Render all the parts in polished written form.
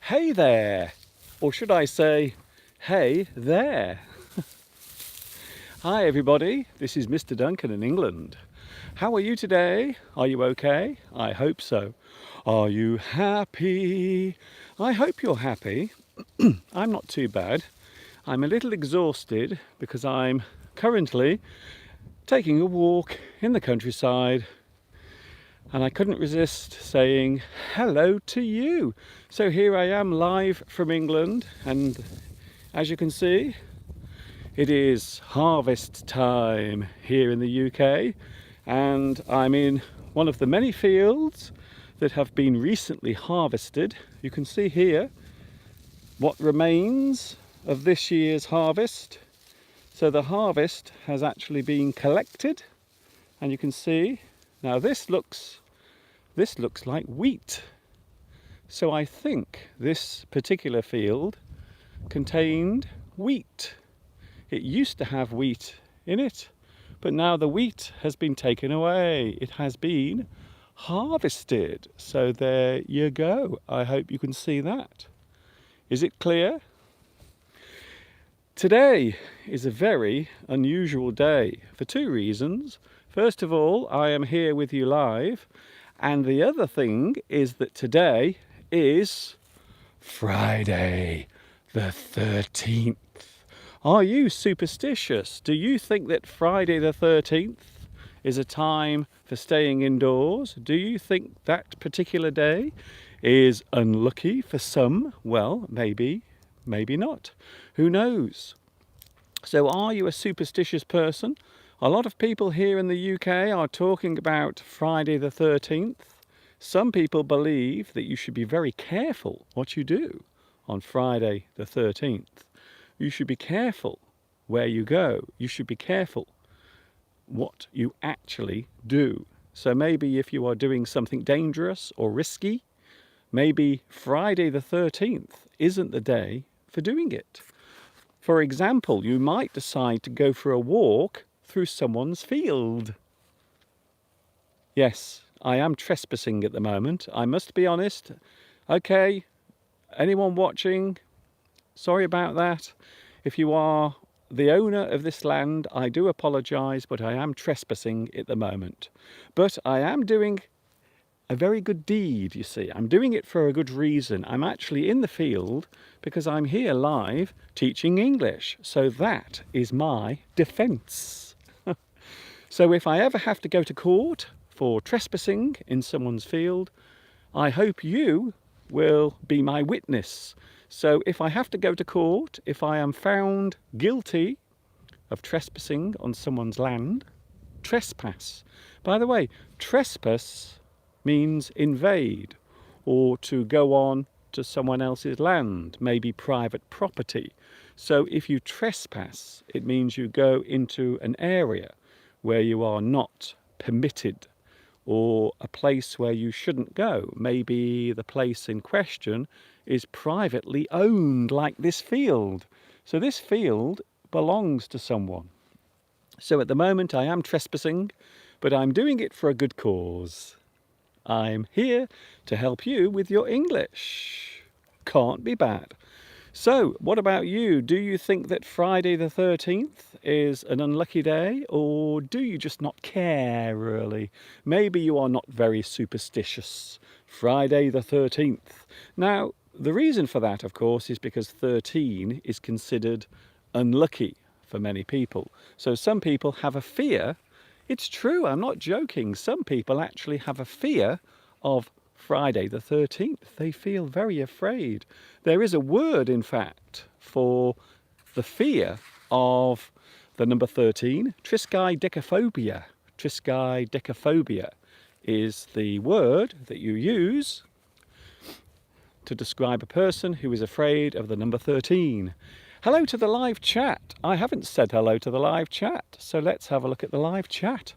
Hey there, or should I say, hey there. Hi everybody, this is Mr. Duncan in England. How are you today? Are you okay? I hope so. Are you happy? I hope you're happy. I'm not too bad. I'm a little exhausted because I'm currently taking a walk in the countryside, and I couldn't resist saying hello to you. So here I am live from England, and as you can see, it is harvest time here in the UK, and I'm in one of the many fields that have been recently harvested. You can see here what remains of this year's harvest. So the harvest has actually been collected, and you can see now this looks like wheat. So I think this particular field contained wheat. It used to have wheat in it, but now the wheat has been taken away. It has been harvested. So there you go. I hope you can see that. Is it clear? Today is a very unusual day for two reasons. First of all, I am here with you live, and the other thing is that today is Friday the 13th. Are you superstitious? Do you think that Friday the 13th is a time for staying indoors? Do you think that particular day is unlucky for some? Well, maybe, maybe not. Who knows? So are you a superstitious person? A lot of people here in the UK are talking about Friday the 13th. Some people believe that you should be very careful what you do on Friday the 13th. You should be careful where you go. You should be careful what you actually do. So maybe if you are doing something dangerous or risky, maybe Friday the 13th isn't the day for doing it. For example, you might decide to go for a walk through someone's field. Yes, I am trespassing at the moment. I must be honest. Okay, anyone watching, sorry about that. If you are the owner of this land, I do apologise, but I am trespassing at the moment. But I am doing a very good deed, you see. I'm doing it for a good reason. I'm actually in the field because I'm here live teaching English. So that is my defence. So if I ever have to go to court for trespassing in someone's field, I hope you will be my witness. So if I have to go to court, if I am found guilty of trespassing on someone's land, trespass. By the way, trespass means invade, or to go on to someone else's land, maybe private property. So if you trespass, it means you go into an area where you are not permitted, or a place where you shouldn't go. Maybe the place in question is privately owned, like this field. So this field belongs to someone. So at the moment I am trespassing, but I'm doing it for a good cause. I'm here to help you with your English. Can't be bad. So, what about you? Do you think that Friday the 13th is an unlucky day, or do you just not care, really? Maybe you are not very superstitious. Friday the 13th. Now, the reason for that, of course, is because 13 is considered unlucky for many people. So some people have a fear. It's true, I'm not joking. Some people actually have a fear of Friday the 13th. They feel very afraid. There is a word, in fact, for the fear of the number 13, triskaidekaphobia. Triskaidekaphobia is the word that you use to describe a person who is afraid of the number 13. Hello to the live chat. I haven't said hello to the live chat, so let's have a look at the live chat.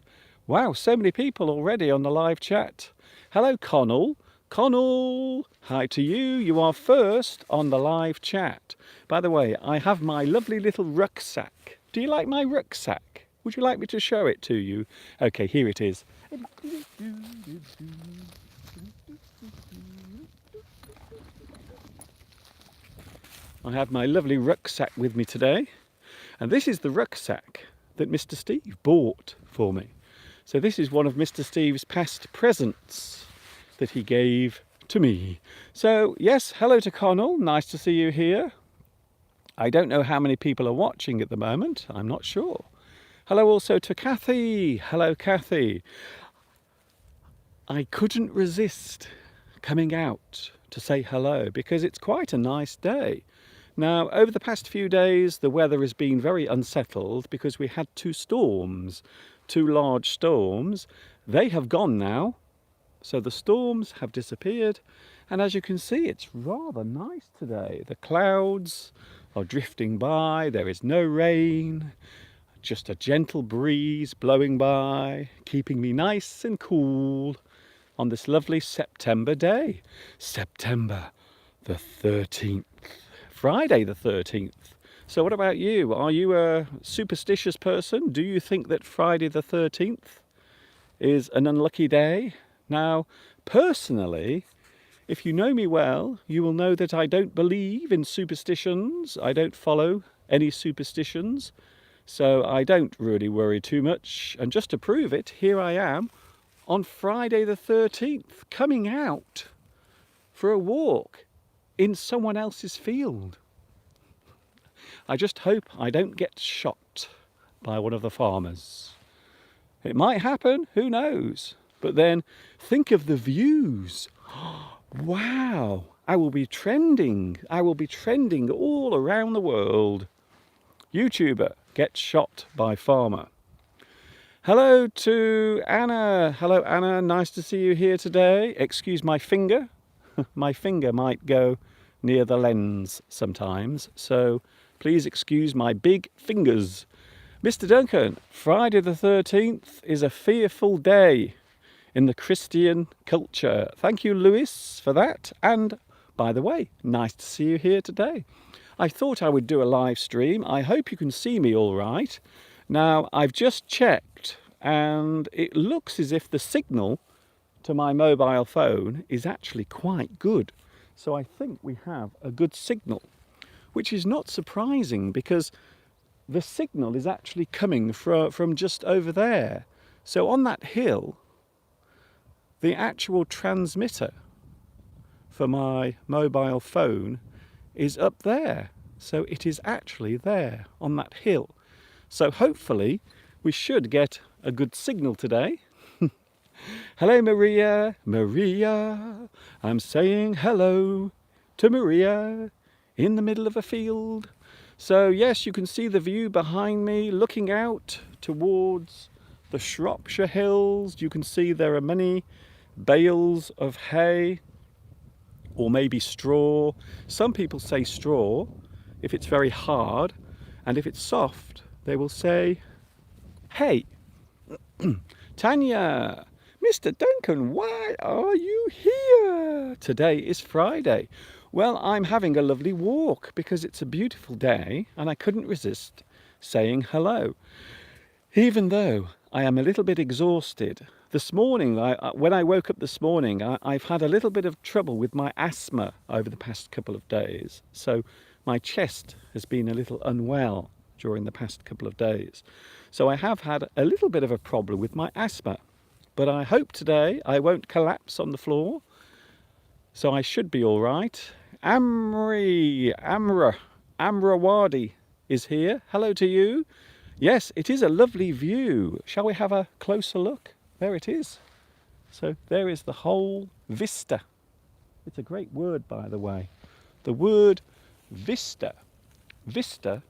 Wow, so many people already on the live chat. Hello, Connell. Connell, hi to you. You are first on the live chat. By the way, I have my lovely little rucksack. Do you like my rucksack? Would you like me to show it to you? Okay, here it is. I have my lovely rucksack with me today, and this is the rucksack that Mr. Steve bought for me. So this is one of Mr. Steve's past presents that he gave to me. So yes, hello to Connell, nice to see you here. I don't know how many people are watching at the moment, I'm not sure. Hello also to Kathy, hello Kathy. I couldn't resist coming out to say hello because it's quite a nice day. Now, over the past few days, the weather has been very unsettled because we had two large storms. They have gone now, so the storms have disappeared. And as you can see, it's rather nice today. The clouds are drifting by, there is no rain, just a gentle breeze blowing by, keeping me nice and cool on this lovely September day. September the 13th. Friday the 13th. So what about you? Are you a superstitious person? Do you think that Friday the 13th is an unlucky day? Now, personally, if you know me well, you will know that I don't believe in superstitions. I don't follow any superstitions. So I don't really worry too much. And just to prove it, here I am on Friday the 13th, coming out for a walk in someone else's field. I just hope I don't get shot by one of the farmers. It might happen, who knows? But then think of the views. Wow, I will be trending all around the world. YouTuber gets shot by farmer. Hello to Anna. Hello Anna, nice to see you here today. Excuse my finger. My finger might go near the lens sometimes, so please excuse my big fingers. Mr. Duncan, Friday the 13th is a fearful day in the Christian culture. Thank you, Lewis, for that. And by the way, nice to see you here today. I thought I would do a live stream. I hope you can see me all right. Now, I've just checked and it looks as if the signal to my mobile phone is actually quite good. So I think we have a good signal, which is not surprising because the signal is actually coming from just over there. So on that hill, the actual transmitter for my mobile phone is up there. So it is actually there on that hill. So hopefully we should get a good signal today. Hello Maria, Maria, I'm saying hello to Maria in the middle of a field. So yes, you can see the view behind me looking out towards the Shropshire Hills. You can see there are many bales of hay or maybe straw. Some people say straw if it's very hard, and if it's soft they will say hay. Tanya, Mr. Duncan, why are you here? Today is Friday. Well, I'm having a lovely walk because it's a beautiful day and I couldn't resist saying hello. Even though I am a little bit exhausted. This morning, when I woke up this morning, I've had a little bit of trouble with my asthma over the past couple of days. So my chest has been a little unwell during the past couple of days. So I have had a little bit of a problem with my asthma. But I hope today I won't collapse on the floor. So I should be all right. Amrawadi is here. Hello to you. Yes, it is a lovely view. Shall we have a closer look? There it is. So there is the whole vista. It's a great word, by the way. The word vista. Vista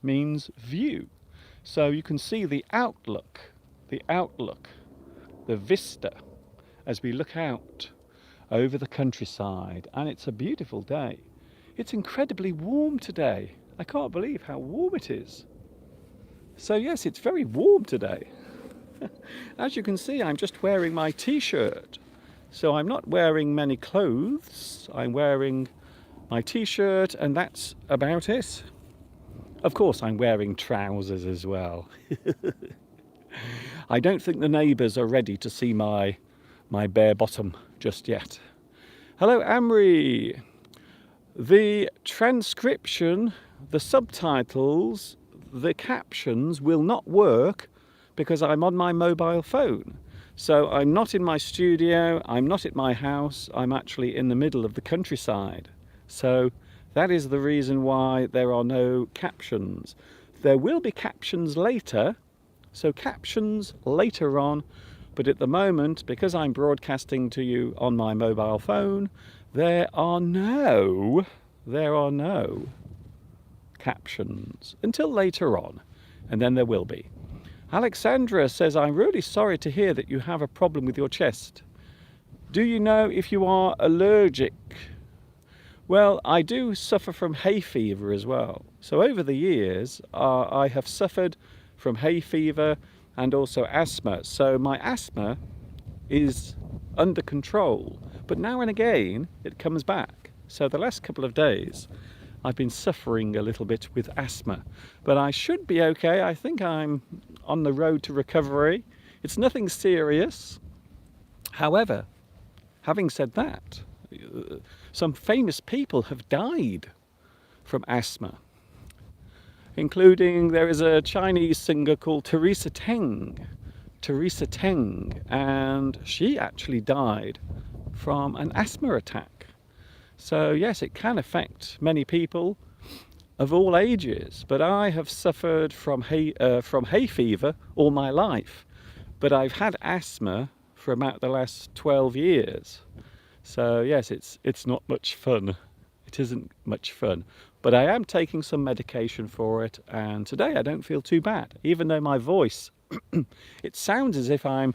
means view. So you can see the outlook, the vista, as we look out over the countryside. And it's a beautiful day. It's incredibly warm today. I can't believe how warm it is. So yes, it's very warm today. As you can see, I'm just wearing my t-shirt. So I'm not wearing many clothes. I'm wearing my t-shirt and that's about it. Of course, I'm wearing trousers as well. I don't think the neighbours are ready to see my bare bottom just yet. Hello, Amri. The transcription, the subtitles, the captions will not work because I'm on my mobile phone. So I'm not in my studio, I'm not at my house, I'm actually in the middle of the countryside. So that is the reason why there are no captions. There will be captions later, so captions later on, but at the moment, because I'm broadcasting to you on my mobile phone, there are no captions until later on, and then there will be. Alexandra says, I'm really sorry to hear that you have a problem with your chest. Do you know if you are allergic? Well, I do suffer from hay fever as well. So over the years, I have suffered from hay fever and also asthma. So my asthma is under control, but now and again it comes back. So the last couple of days, I've been suffering a little bit with asthma, but I should be okay. I think I'm on the road to recovery. It's nothing serious. However, having said that, some famous people have died from asthma, including there is a Chinese singer called Teresa Teng, and she actually died from an asthma attack. So yes, it can affect many people of all ages, but I have suffered from hay fever all my life, but I've had asthma for about the last 12 years. So yes, it's not much fun. It isn't much fun, but I am taking some medication for it, and today I don't feel too bad, even though my voice, it sounds as if I'm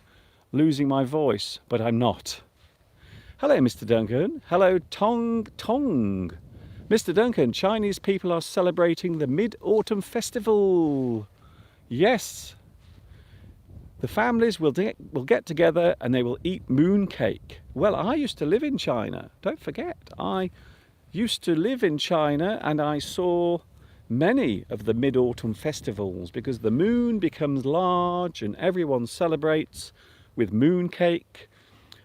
losing my voice, but I'm not. Hello, Mr. Duncan. Hello, Tong Tong. Mr. Duncan, Chinese people are celebrating the Mid-Autumn Festival. Yes. The families will get together and they will eat moon cake. Well, I used to live in China. Don't forget, I used to live in China and I saw many of the Mid-Autumn festivals because the moon becomes large and everyone celebrates with moon cake.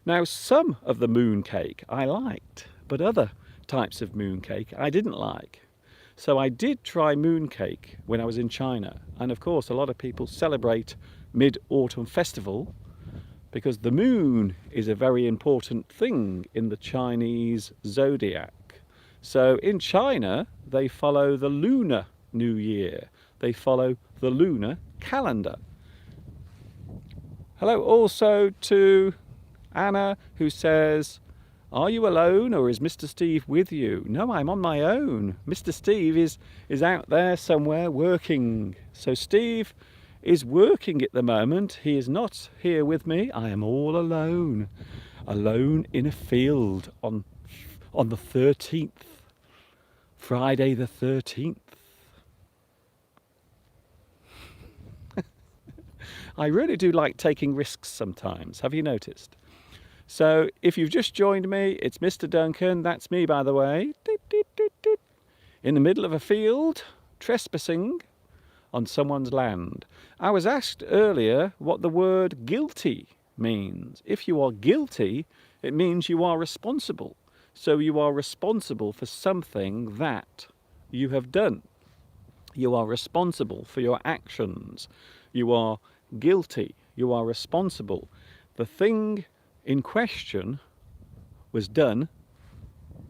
Now, some of the moon cake I liked, but other types of moon cake I didn't like. So I did try moon cake when I was in China. And of course, a lot of people celebrate Mid-Autumn Festival because the moon is a very important thing in the Chinese zodiac. So in China, they follow the Lunar New Year. They follow the lunar calendar. Hello also to Anna, who says, are you alone or is Mr. Steve with you? No, I'm on my own. Mr. Steve is out there somewhere working. So Steve is working at the moment. He is not here with me. I am all alone. Alone in a field on the 13th. Friday the 13th. I really do like taking risks sometimes. Have you noticed? So if you've just joined me, it's Mr. Duncan, that's me by the way, in the middle of a field, trespassing on someone's land. I was asked earlier what the word guilty means. If you are guilty, it means you are responsible. So you are responsible for something that you have done. You are responsible for your actions. You are guilty. You are responsible. The thing in question was done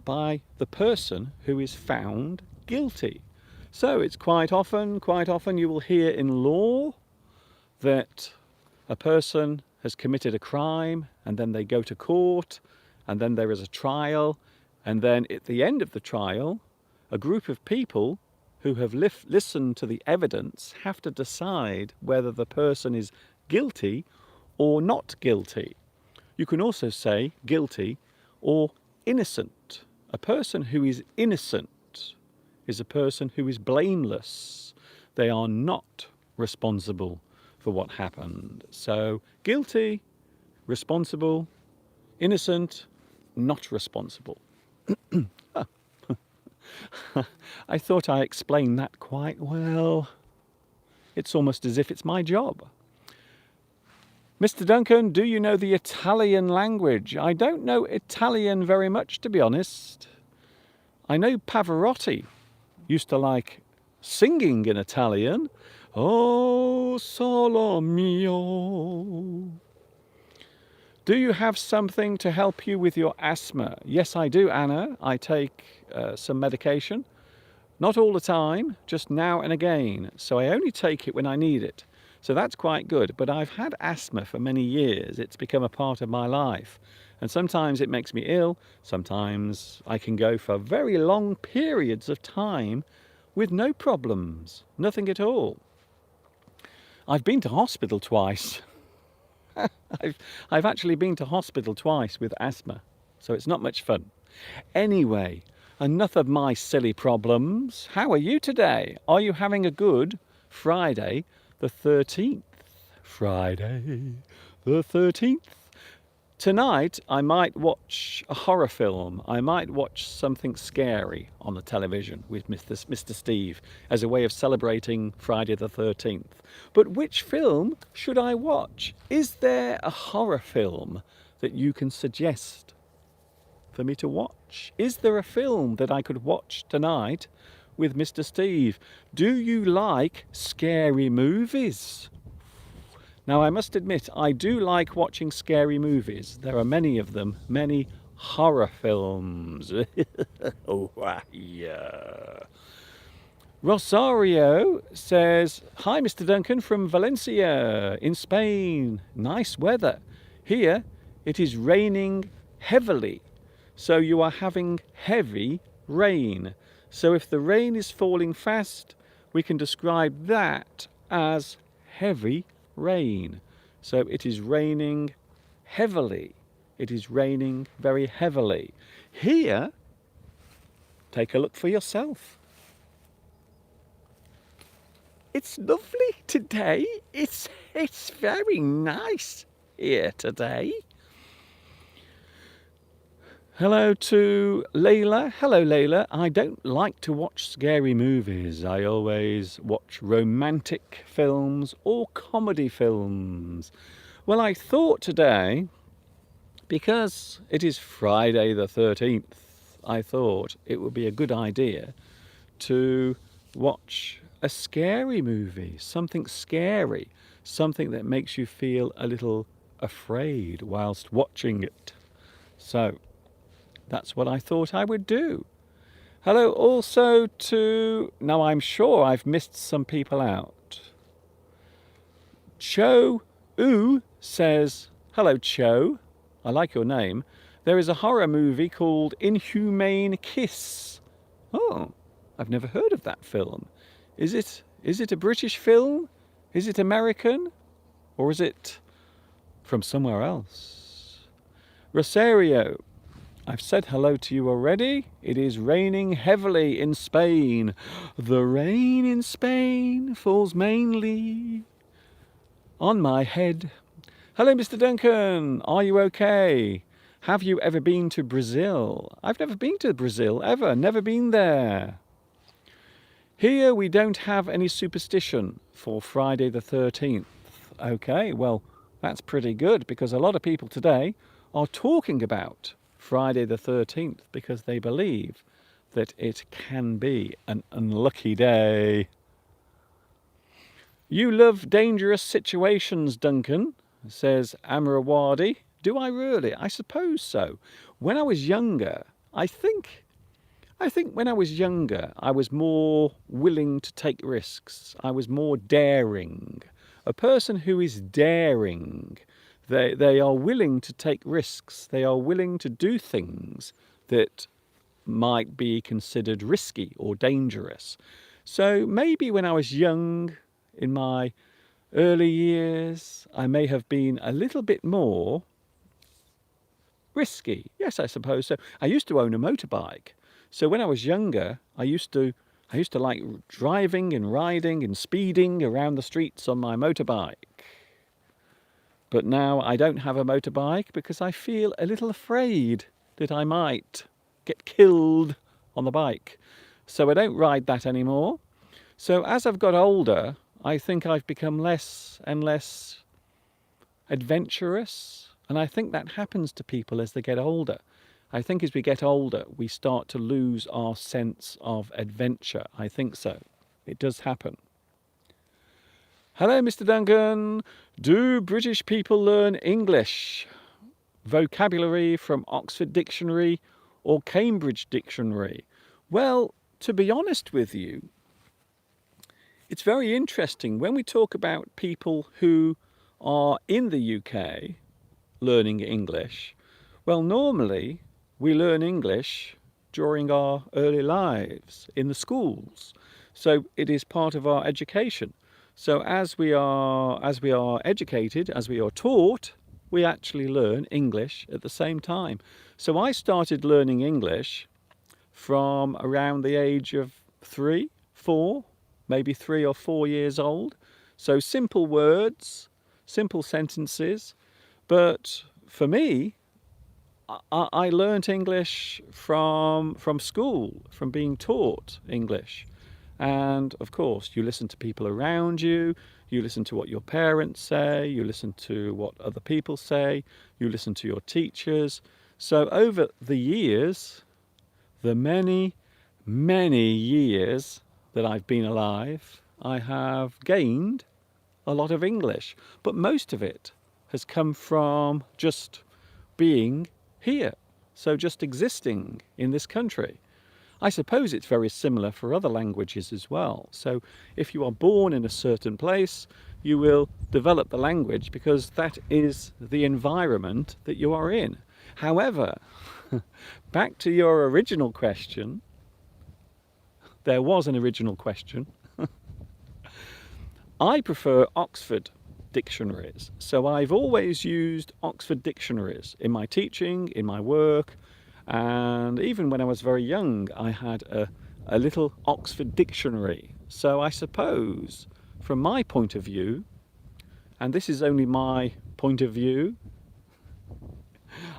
by the person who is found guilty. So it's quite often you will hear in law that a person has committed a crime and then they go to court and then there is a trial, and then at the end of the trial, a group of people who have listened to the evidence have to decide whether the person is guilty or not guilty. You can also say guilty or innocent. A person who is innocent is a person who is blameless. They are not responsible for what happened. So guilty, responsible, innocent, not responsible. I thought I explained that quite well. It's almost as if it's my job. Mr. Duncan, do you know the Italian language? I don't know Italian very much, to be honest. I know Pavarotti used to like singing in Italian. Oh, solo mio. Do you have something to help you with your asthma? Yes, I do, Anna. I take some medication. Not all the time, just now and again. So I only take it when I need it. So that's quite good. But I've had asthma for many years. It's become a part of my life. And sometimes it makes me ill. Sometimes I can go for very long periods of time with no problems. Nothing at all. I've been to hospital twice. I've actually been to hospital twice with asthma. So it's not much fun. Anyway, enough of my silly problems. How are you today? Are you having a good Friday the 13th? Friday the 13th. Tonight I might watch a horror film. I might watch something scary on the television with Mr. Steve as a way of celebrating Friday the 13th. But which film should I watch? Is there a horror film that you can suggest for me to watch? Is there a film that I could watch tonight with Mr. Steve? Do you like scary movies? Now, I must admit, I do like watching scary movies. There are many of them, many horror films. Oh, yeah. Rosario says, hi, Mr. Duncan from Valencia in Spain. Nice weather. Here, it is raining heavily. So you are having heavy rain. So if the rain is falling fast, we can describe that as heavy rain. So it is raining heavily. It is raining very heavily. Here, take a look for yourself. It's lovely today. It's very nice here today. Hello to Layla. Hello, Layla. I don't like to watch scary movies. I always watch romantic films or comedy films. Well, I thought today, because it is Friday the 13th, I thought it would be a good idea to watch a scary movie, something scary, something that makes you feel a little afraid whilst watching it. So that's what I thought I would do. Hello also to, now I'm sure I've missed some people out. Cho Oo says, hello Cho, I like your name. There is a horror movie called Inhumane Kiss. Oh, I've never heard of that film. Is it a British film? Is it American? Or is it from somewhere else? Rosario, I've said hello to you already. It is raining heavily in Spain. The rain in Spain falls mainly on my head. Hello, Mr. Duncan. Are you okay? Have you ever been to Brazil? I've never been to Brazil, ever. Never been there. Here we don't have any superstition for Friday the 13th. Okay, well, that's pretty good because a lot of people today are talking about Friday the 13th because they believe that it can be an unlucky day. You love dangerous situations, Duncan, says Amrawadi. Do I really? I suppose so. When I was younger, I think when I was younger, I was more willing to take risks. I was more daring. A person who is daring, they are willing to take risks. They are willing to do things that might be considered risky or dangerous. So maybe when I was young, in my early years, I may have been a little bit more risky. Yes, I suppose so. I used to own a motorbike. So when I was younger, I used to like driving and riding and speeding around the streets on my motorbike. But now I don't have a motorbike because I feel a little afraid that I might get killed on the bike. So I don't ride that anymore. So as I've got older, I think I've become less and less adventurous. And I think that happens to people as they get older. I think as we get older, we start to lose our sense of adventure. I think so. It does happen. Hello, Mr. Duncan. Do British people learn English? Vocabulary from Oxford Dictionary or Cambridge Dictionary? Well, to be honest with you, it's very interesting when we talk about people who are in the UK learning English. Well, normally we learn English during our early lives in the schools. So it is part of our education. So as we are educated, as we are taught, we actually learn English at the same time. So I started learning English from around the age of 3, 4, maybe 3 or 4 years old. So simple words, simple sentences. But for me, I learnt English from school, from being taught English. And of course, you listen to people around you, you listen to what your parents say, you listen to what other people say, you listen to your teachers. So over the years, the many, many years that I've been alive, I have gained a lot of English. But most of it has come from just being here, so just existing in this country. I suppose it's very similar for other languages as well. So if you are born in a certain place, you will develop the language because that is the environment that you are in. However, back to your original question, there was an original question. I prefer Oxford dictionaries. So I've always used Oxford dictionaries in my teaching, in my work, and even when I was very young, I had a little Oxford dictionary. So I suppose, from my point of view, and this is only my point of view,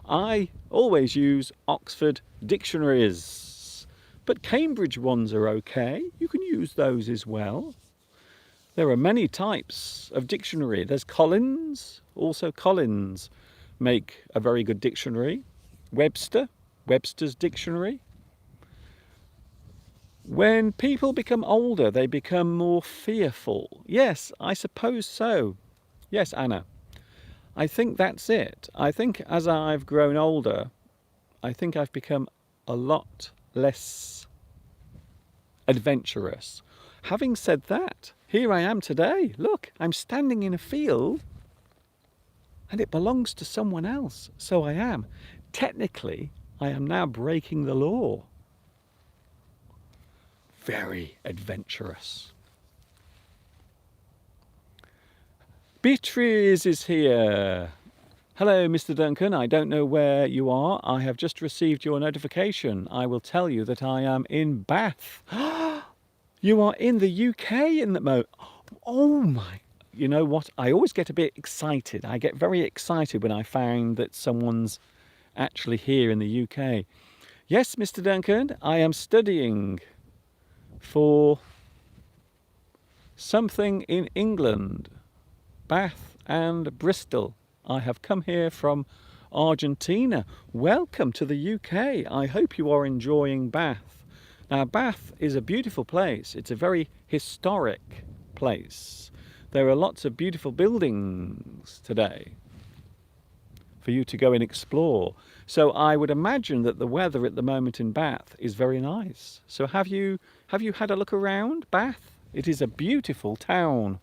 I always use Oxford dictionaries. But Cambridge ones are okay. You can use those as well. There are many types of dictionary. There's Collins, also Collins make a very good dictionary. Webster's dictionary. When people become older, they become more fearful. Yes, I suppose so. Yes, Anna. I think that's it. I think as I've grown older, I think I've become a lot less adventurous. Having said that, here I am today. Look, I'm standing in a field and it belongs to someone else. So I am. Technically, I am now breaking the law. Very adventurous. Beatrice is here. Hello, Mr. Duncan. I don't know where you are. I have just received your notification. I will tell you that I am in Bath. You are in the UK in the moment. Oh my. You know what? I always get a bit excited. I get very excited when I find that someone's actually here in the UK. Yes, Mr. Duncan, I am studying for something in England, Bath and Bristol. I have come here from Argentina. Welcome to the UK. I hope you are enjoying Bath. Now, Bath is a beautiful place. It's a very historic place. There are lots of beautiful buildings today for you to go and explore. So I would imagine that the weather at the moment in Bath is very nice. So have you had a look around Bath? It is a beautiful town.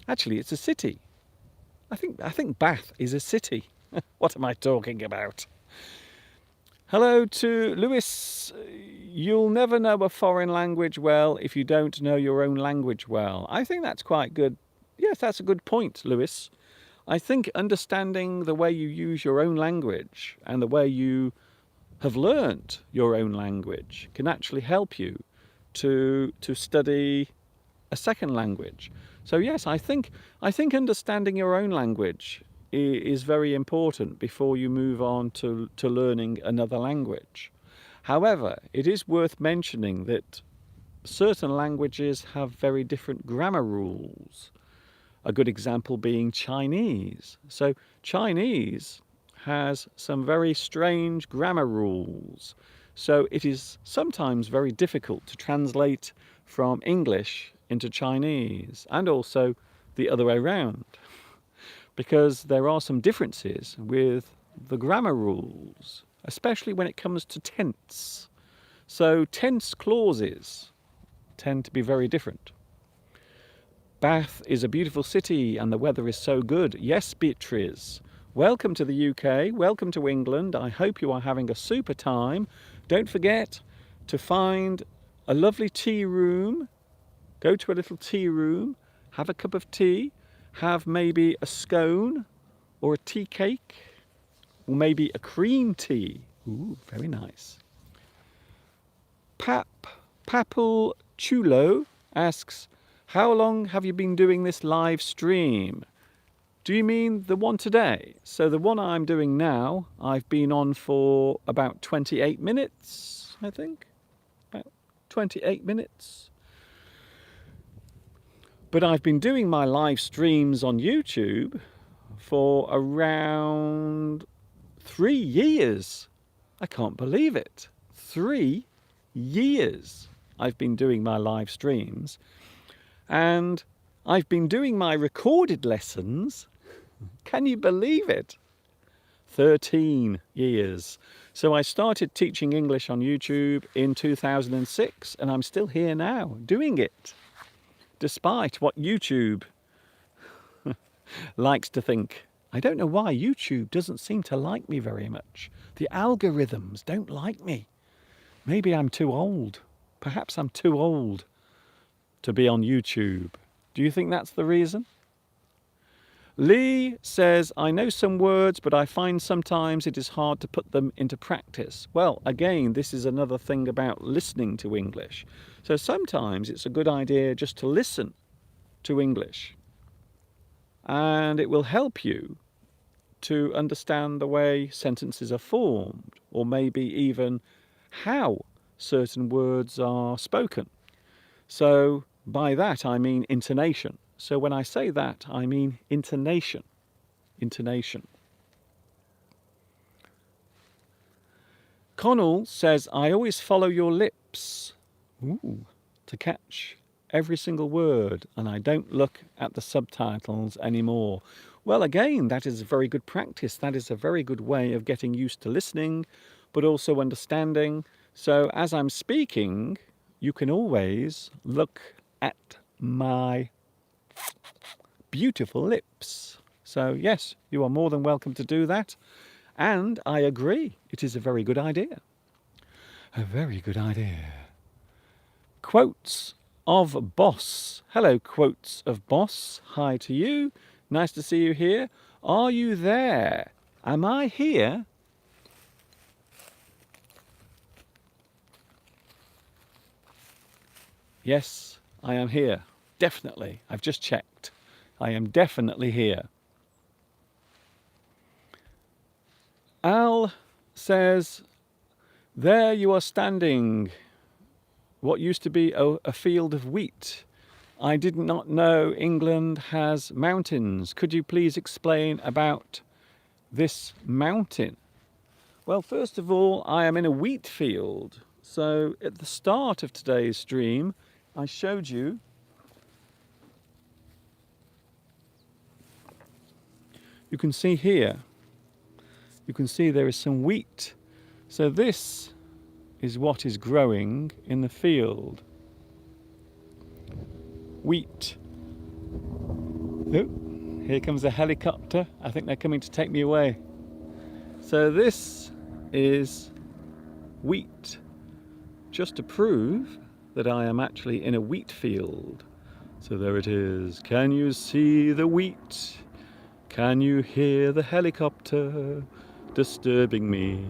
Actually, it's a city. I think Bath is a city. What am I talking about? Hello to Lewis. You'll never know a foreign language well if you don't know your own language well. I think that's quite good. Yes, that's a good point, Lewis. I think understanding the way you use your own language and the way you have learnt your own language can actually help you to study a second language. So yes, I think understanding your own language is very important before you move on to learning another language. However, it is worth mentioning that certain languages have very different grammar rules. A good example being Chinese. So Chinese has some very strange grammar rules. So it is sometimes very difficult to translate from English into Chinese, and also the other way around, because there are some differences with the grammar rules, especially when it comes to tense. So tense clauses tend to be very different. Bath is a beautiful city and the weather is so good. Yes, Beatrice. Welcome to the UK, welcome to England. I hope you are having a super time. Don't forget to find a lovely tea room. Go to a little tea room, have a cup of tea, have maybe a scone or a tea cake, or maybe a cream tea. Ooh, very nice. Papul Chulo asks, how long have you been doing this live stream? Do you mean the one today? So the one I'm doing now, I've been on for about 28 minutes, I think. About 28 minutes. But I've been doing my live streams on YouTube for around 3 years. I can't believe it. 3 years I've been doing my live streams. And I've been doing my recorded lessons, can you believe it? 13 years. So I started teaching English on YouTube in 2006, and I'm still here now doing it, despite what YouTube likes to think. I don't know why YouTube doesn't seem to like me very much. The algorithms don't like me. Maybe I'm too old. Perhaps I'm too old to be on YouTube. Do you think that's the reason? Lee says, I know some words, but I find sometimes it is hard to put them into practice. Well, again, this is another thing about listening to English. So sometimes it's a good idea just to listen to English, and it will help you to understand the way sentences are formed, or maybe even how certain words are spoken. So by that I mean intonation. So when I say that, I mean intonation. Intonation. Connell says, I always follow your lips. Ooh, to catch every single word, and I don't look at the subtitles anymore. Well, again, that is a very good practice. That is a very good way of getting used to listening, but also understanding. So as I'm speaking, you can always look at my beautiful lips. So yes, you are more than welcome to do that. And I agree, it is a very good idea. A very good idea. Quotes of Boss. Hello, Quotes of Boss. Hi to you. Nice to see you here. Are you there? Am I here? Yes, I am here. Definitely. I've just checked. I am definitely here. Al says, there you are standing. What used to be a field of wheat. I did not know England has mountains. Could you please explain about this mountain? Well, first of all, I am in a wheat field. So at the start of today's stream, I showed you you can see here, you can see there is some wheat. So this is what is growing in the field. Wheat. Oh, here comes a helicopter. I think they're coming to take me away. So this is wheat, just to prove that I am actually in a wheat field. So there it is. Can you see the wheat? Can you hear the helicopter disturbing me?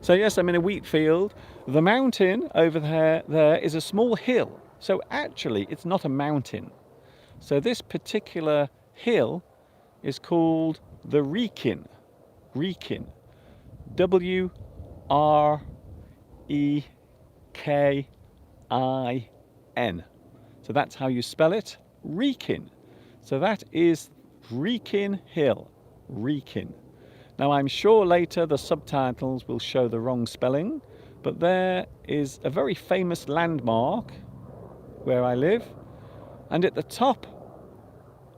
So yes, I'm in a wheat field. The mountain over there is a small hill. So actually it's not a mountain. So this particular hill is called the Wrekin. Wrekin. W-R-E-K-I-N. So that's how you spell it. Wrekin. So that is Wrekin Hill. Wrekin. Now I'm sure later the subtitles will show the wrong spelling, but there is a very famous landmark where I live, and at the top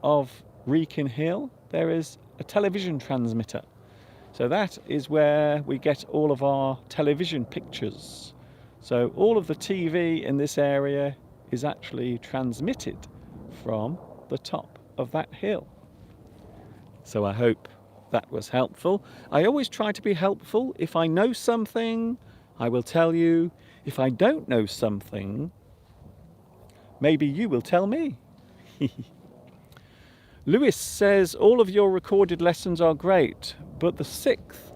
of Wrekin Hill there is a television transmitter. So that is where we get all of our television pictures. So all of the TV in this area is actually transmitted from the top of that hill. So I hope that was helpful. I always try to be helpful. If I know something, I will tell you. If I don't know something, maybe you will tell me. Lewis says, all of your recorded lessons are great, but the 6th,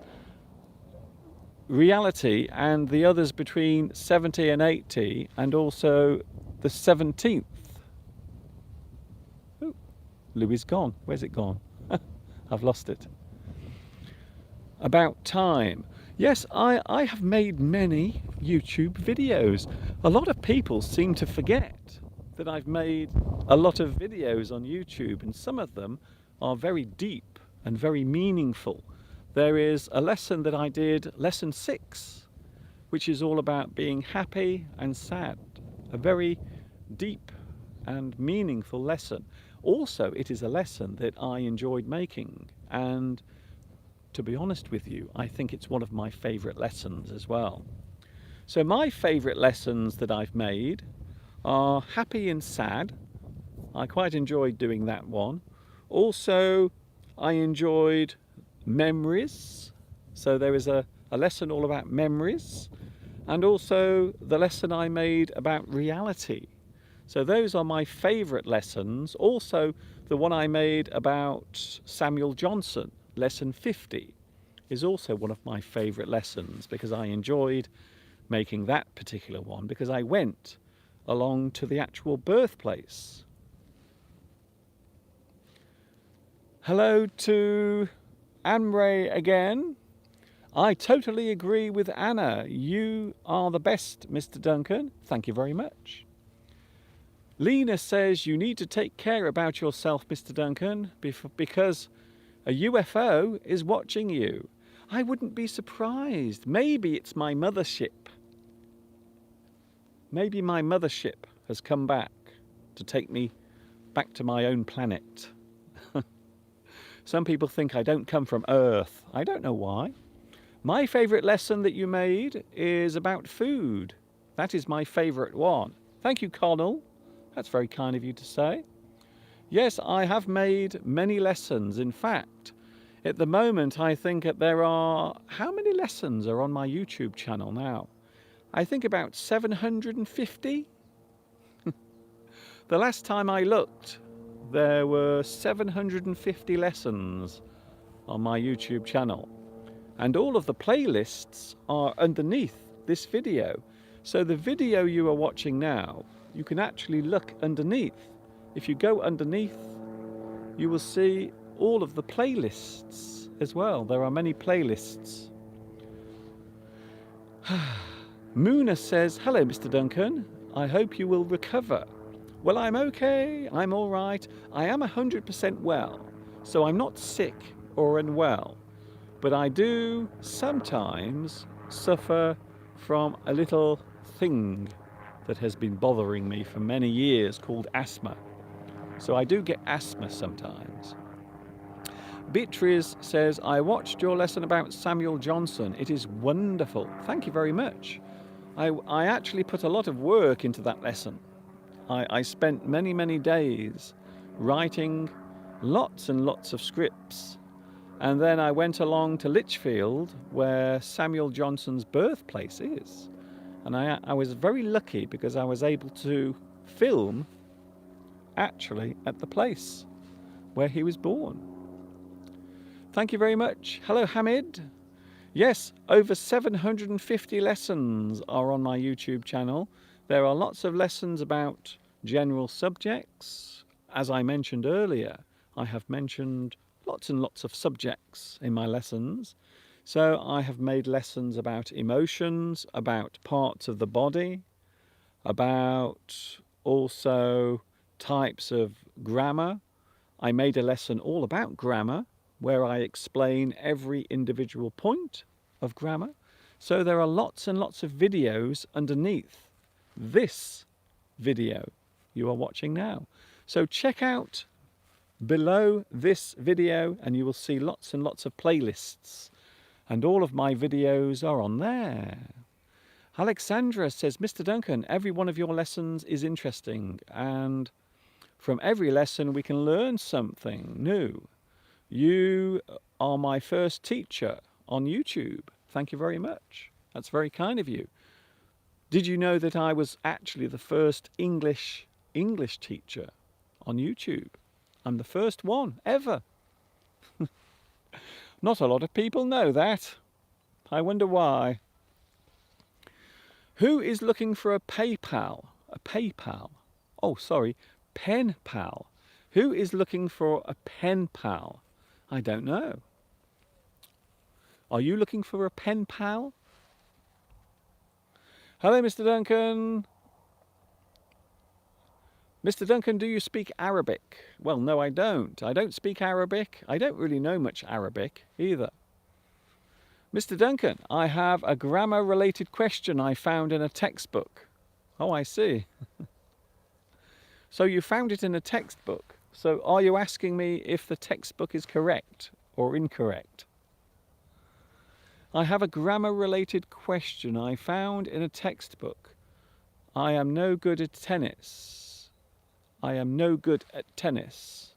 reality, and the others between 70 and 80, and also the 17th. Ooh, Louis gone. Where's it gone? I've lost it. About time. Yes, I have made many YouTube videos. A lot of people seem to forget that I've made a lot of videos on YouTube, and some of them are very deep and very meaningful. There is a lesson that I did, lesson 6, which is all about being happy and sad. A very deep and meaningful lesson. Also, it is a lesson that I enjoyed making, and to be honest with you, I think it's one of my favorite lessons as well. So my favorite lessons that I've made are happy and sad. I quite enjoyed doing that one. Also, I enjoyed memories. So there is a lesson all about memories, and also the lesson I made about reality. So those are my favorite lessons. Also, the one I made about Samuel Johnson, lesson 50, is also one of my favorite lessons, because I enjoyed making that particular one, because I went along to the actual birthplace. Hello to Anne-Ray again. I totally agree with Anna. You are the best, Mr. Duncan. Thank you very much. Lena says you need to take care about yourself, Mr. Duncan, because a UFO is watching you. I wouldn't be surprised. Maybe it's my mothership. Maybe my mothership has come back to take me back to my own planet. Some people think I don't come from Earth. I don't know why. My favourite lesson that you made is about food. That is my favourite one. Thank you, Connell. That's very kind of you to say. Yes, I have made many lessons. In fact, at the moment, I think that there are... How many lessons are on my YouTube channel now? I think about 750. The last time I looked, there were 750 lessons on my YouTube channel. And all of the playlists are underneath this video. So the video you are watching now, you can actually look underneath. If you go underneath, you will see all of the playlists as well. There are many playlists. Moona says, hello, Mr. Duncan. I hope you will recover. Well, I'm okay. I'm all right. I am 100% well. So I'm not sick or unwell. But I do sometimes suffer from a little thing that has been bothering me for many years called asthma. So I do get asthma sometimes. Beatrice says, I watched your lesson about Samuel Johnson. It is wonderful. Thank you very much. I actually put a lot of work into that lesson. I spent many days writing lots and lots of scripts. And then I went along to Lichfield, where Samuel Johnson's birthplace is. And I was very lucky because I was able to film actually at the place where he was born. Thank you very much. Hello, Hamid. Yes, over 750 lessons are on my YouTube channel. There are lots of lessons about general subjects. As I mentioned earlier, I have mentioned lots and lots of subjects in my lessons. So I have made lessons about emotions, about parts of the body, about also types of grammar. I made a lesson all about grammar where I explain every individual point of grammar. So there are lots and lots of videos underneath this video you are watching now. So check out below this video and you will see lots and lots of playlists, and all of my videos are on there. Alexandra says, Mr. Duncan, every one of your lessons is interesting, and from every lesson we can learn something new. You are my first teacher on YouTube. Thank you very much. That's very kind of you. Did you know that I was actually the first English teacher on YouTube? I'm the first one ever. Not a lot of people know that. I wonder why. Who is looking for a PayPal? A PayPal? Oh, sorry, pen pal. Who is looking for a pen pal? I don't know. Are you looking for a pen pal? Hello, Mr. Duncan. Mr. Duncan, do you speak Arabic? Well, no, I don't. I don't speak Arabic. I don't really know much Arabic either. Mr. Duncan, I have a grammar-related question I found in a textbook. Oh, I see. So you found it in a textbook. So are you asking me if the textbook is correct or incorrect? I have a grammar-related question I found in a textbook. I am no good at tennis. I am no good at tennis.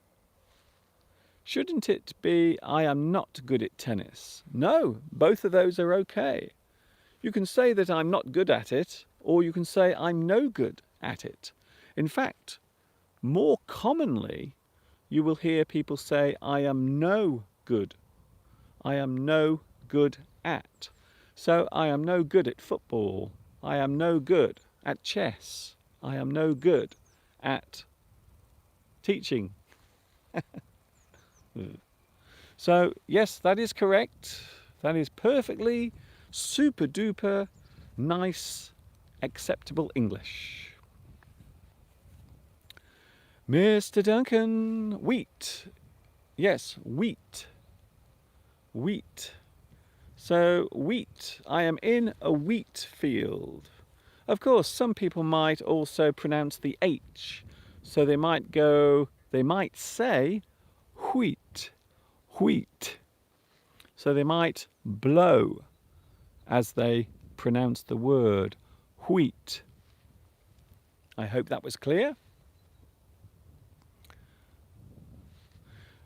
Shouldn't it be I am not good at tennis? No, both of those are okay. You can say that I'm not good at it, or you can say I'm no good at it. In fact, more commonly, you will hear people say I am no good. I am no good at. So I am no good at football. I am no good at chess. I am no good at teaching. So yes, that is correct. That is perfectly super duper nice, acceptable English. Mr. Duncan, wheat. Yes, wheat. Wheat. So wheat, I am in a wheat field. Of course, some people might also pronounce the H. So they might say wheat, wheat. So they might blow as they pronounce the word wheat. I hope that was clear.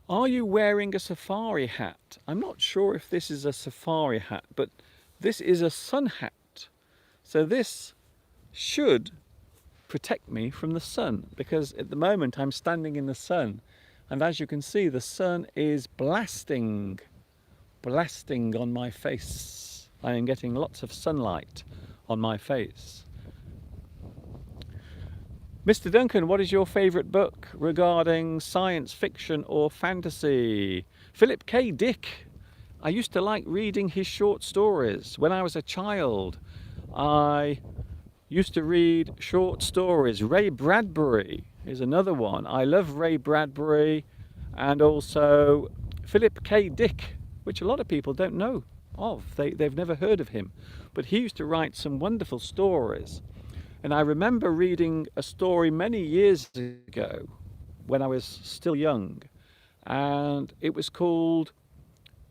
Are you wearing a safari hat? I'm not sure if this is a safari hat, but this is a sun hat. So this should protect me from the sun, because at the moment I'm standing in the sun, and as you can see, the sun is blasting on my face. I am getting lots of sunlight on my face. Mr. Duncan, what is your favourite book regarding science fiction or fantasy? Philip K. Dick. I used to like reading his short stories. When I was a child, I used to read short stories. Ray Bradbury is another one. I love Ray Bradbury, and also Philip K. Dick, which a lot of people don't know of. They've never heard of him. But he used to write some wonderful stories. And I remember reading a story many years ago when I was still young, and it was called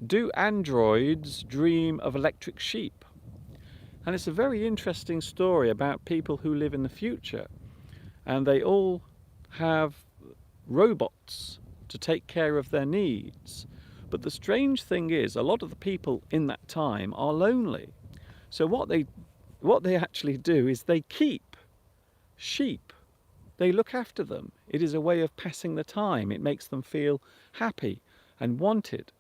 Do Androids Dream of Electric Sheep? And it's a very interesting story about people who live in the future, and they all have robots to take care of their needs. But the strange thing is, a lot of the people in that time are lonely. So what they actually do is they keep sheep. They look after them. It is a way of passing the time. It makes them feel happy and wanted.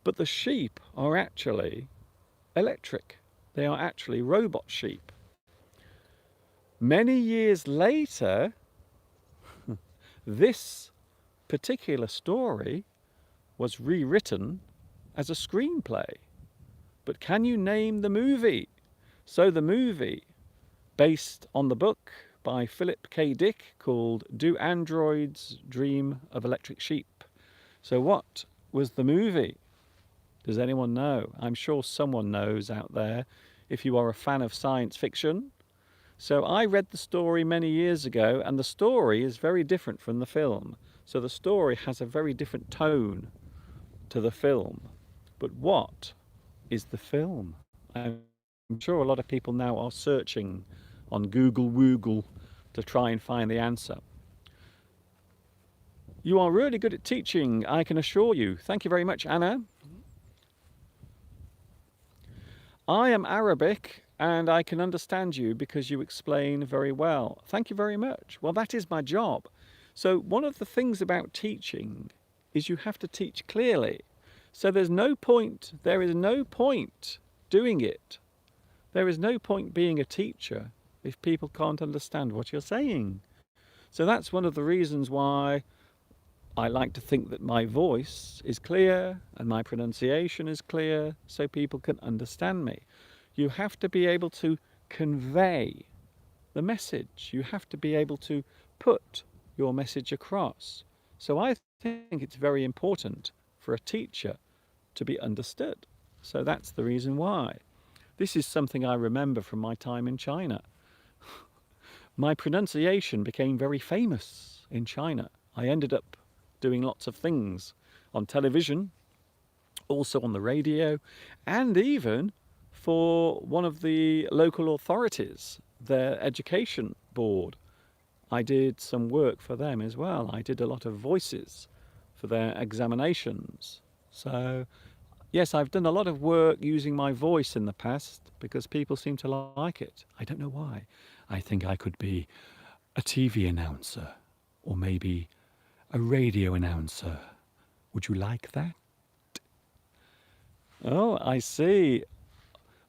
But the sheep are actually electric. They are actually robot sheep. Many years later, this particular story was rewritten as a screenplay. But can you name the movie? So the movie, based on the book by Philip K. Dick called Do Androids Dream of Electric Sheep? So what was the movie? Does anyone know? I'm sure someone knows out there if you are a fan of science fiction. So I read the story many years ago, and the story is very different from the film. So the story has a very different tone to the film. But what is the film? I'm sure a lot of people now are searching on Google Woogle to try and find the answer. You are really good at teaching, I can assure you. Thank you very much, Anna. I am Arabic and I can understand you because you explain very well. Thank you very much. Well, that is my job. So one of the things about teaching is you have to teach clearly. So there is no point doing it. There is no point being a teacher if people can't understand what you're saying. So that's one of the reasons why I like to think that my voice is clear and my pronunciation is clear so people can understand me. You have to be able to convey the message. You have to be able to put your message across. So I think it's very important for a teacher to be understood. So that's the reason why. This is something I remember from my time in China. My pronunciation became very famous in China. I ended up doing lots of things on television, also on the radio, and even for one of the local authorities, their education board. I did some work for them as well. I did a lot of voices for their examinations. So yes, I've done a lot of work using my voice in the past because people seem to like it. I don't know why. I think I could be a TV announcer or maybe a radio announcer. Would you like that? Oh, I see.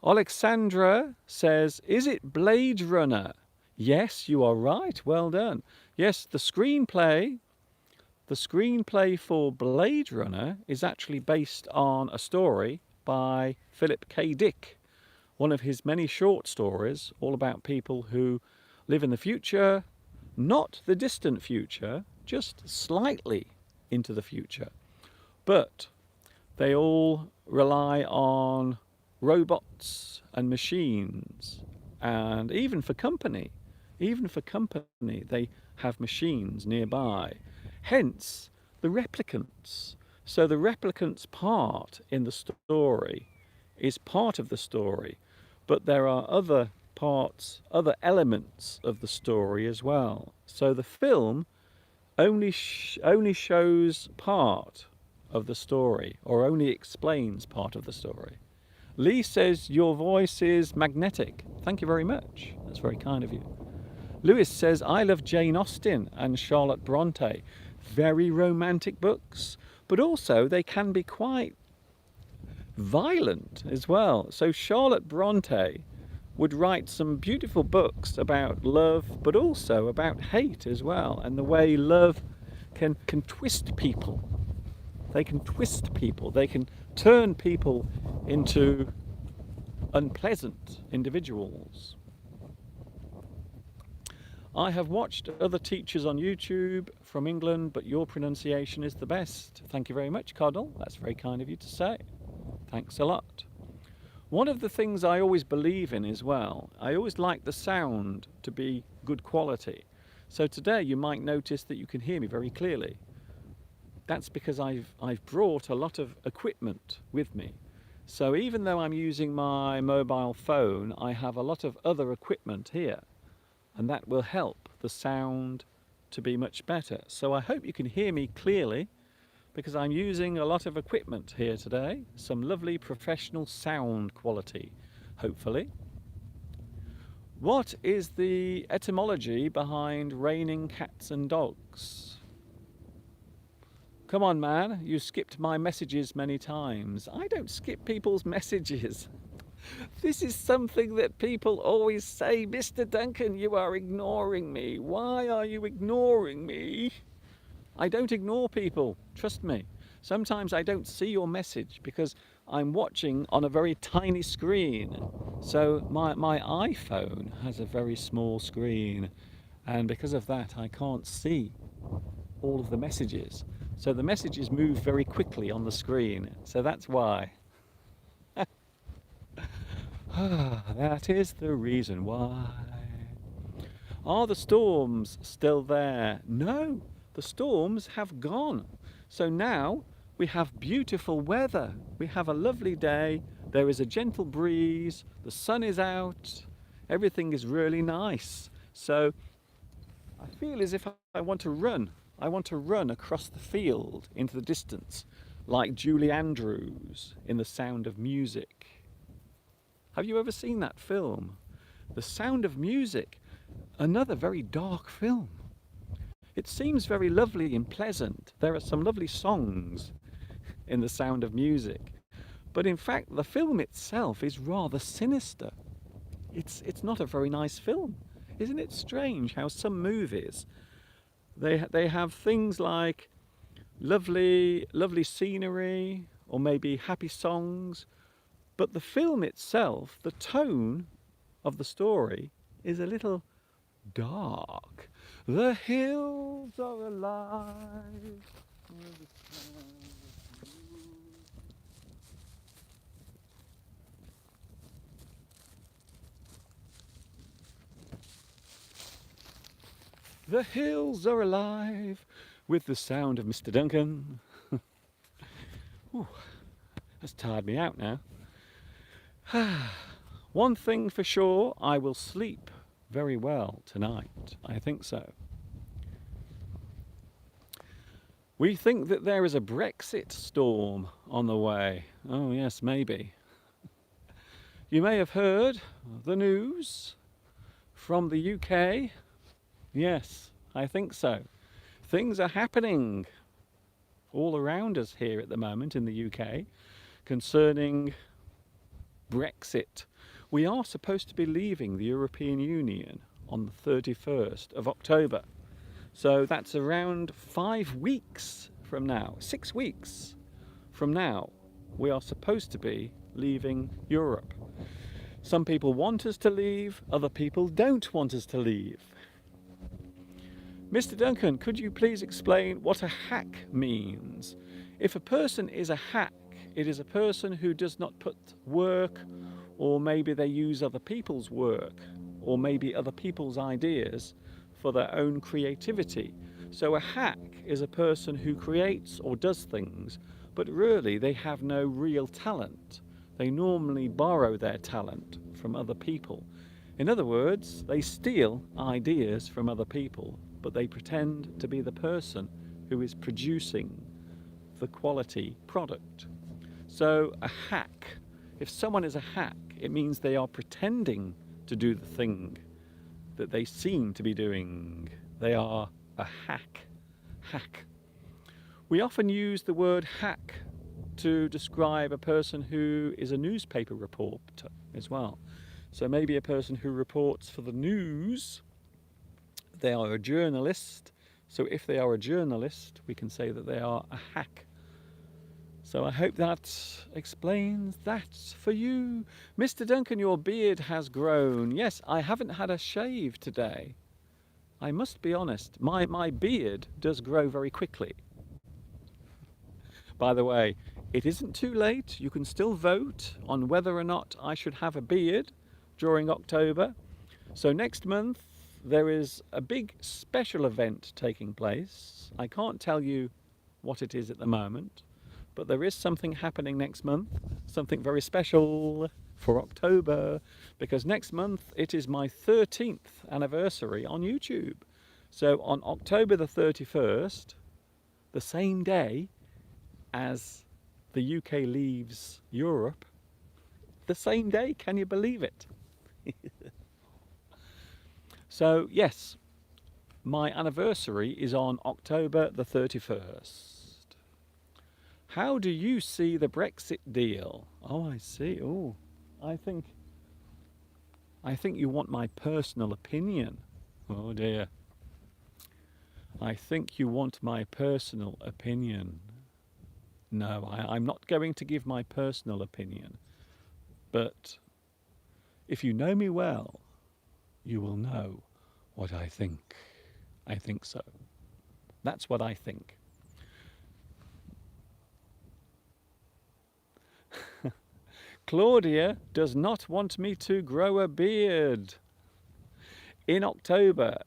Alexandra says, is it Blade Runner? Yes, you are right. Well done. Yes, the screenplay for Blade Runner is actually based on a story by Philip K. Dick, one of his many short stories all about people who live in the future, not the distant future, just slightly into the future. But they all rely on robots and machines, and even for company, they have machines nearby. Hence the replicants. So the replicants part in the story is part of the story, but there are other parts, other elements of the story as well. So the film only shows part of the story, or only explains part of the story. Lee says your voice is magnetic. Thank you very much. That's very kind of you. Lewis says, I love Jane Austen and Charlotte Bronte. Very romantic books, but also they can be quite violent as well. So Charlotte Bronte would write some beautiful books about love, but also about hate as well, and the way love can twist people. They can twist people. They can turn people into unpleasant individuals. I have watched other teachers on YouTube from England, but your pronunciation is the best. Thank you very much, Cardinal. That's very kind of you to say. Thanks a lot. One of the things I always believe in as well, I always like the sound to be good quality. So today you might notice that you can hear me very clearly. That's because I've brought a lot of equipment with me. So even though I'm using my mobile phone, I have a lot of other equipment here, and that will help the sound to be much better. So I hope you can hear me clearly, because I'm using a lot of equipment here today, some lovely professional sound quality, hopefully. What is the etymology behind raining cats and dogs? Come on, man, you skipped my messages many times. I don't skip people's messages. This is something that people always say, Mr. Duncan, you are ignoring me. Why are you ignoring me? I don't ignore people, trust me. Sometimes I don't see your message because I'm watching on a very tiny screen. So my iPhone has a very small screen, and because of that I can't see all of the messages. So the messages move very quickly on the screen. So that's why. That is the reason why. Are the storms still there? No, the storms have gone. So now we have beautiful weather. We have a lovely day. There is a gentle breeze. The sun is out. Everything is really nice. So I feel as if I want to run. I want to run across the field into the distance, like Julie Andrews in The Sound of Music. Have you ever seen that film? The Sound of Music, another very dark film. It seems very lovely and pleasant. There are some lovely songs in The Sound of Music. But in fact, the film itself is rather sinister. It's not a very nice film. Isn't it strange how some movies, they have things like lovely scenery or maybe happy songs, but the film itself, the tone of the story is a little dark. The hills are alive. The hills are alive with the sound of Mr. Duncan. Ooh, that's tired me out now. One thing for sure, I will sleep very well tonight. I think so. We think that there is a Brexit storm on the way. Oh yes, maybe. You may have heard the news from the UK. Yes, I think so. Things are happening all around us here at the moment in the UK concerning Brexit. We are supposed to be leaving the European Union on the 31st of October. So that's around 5 weeks from now, 6 weeks from now, we are supposed to be leaving Europe. Some people want us to leave, other people don't want us to leave. Mr. Duncan, could you please explain what a hack means? If a person is a hack, it is a person who does not put work, or maybe they use other people's work, or maybe other people's ideas for their own creativity. So a hack is a person who creates or does things, but really they have no real talent. They normally borrow their talent from other people. In other words, they steal ideas from other people, but they pretend to be the person who is producing the quality product. So a hack, if someone is a hack, it means they are pretending to do the thing that they seem to be doing. They are a hack. Hack. We often use the word hack to describe a person who is a newspaper reporter as well. So maybe a person who reports for the news. They are a journalist. So if they are a journalist, we can say that they are a hack. So I hope that explains that for you. Mr. Duncan, your beard has grown. Yes, I haven't had a shave today. I must be honest, my beard does grow very quickly. By the way, it isn't too late. You can still vote on whether or not I should have a beard during October. So next month, there is a big special event taking place. I can't tell you what it is at the moment, but there is something happening next month, something very special for October, because next month it is my 13th anniversary on YouTube. So on October the 31st, the same day as the UK leaves Europe, the same day, can you believe it? So yes, my anniversary is on October the 31st. How do you see the Brexit deal? Oh, I see. Oh, I think you want my personal opinion. Oh dear. I think you want my personal opinion. No, I'm not going to give my personal opinion. But if you know me well, you will know what I think. I think so. That's what I think. Claudia does not want me to grow a beard in October.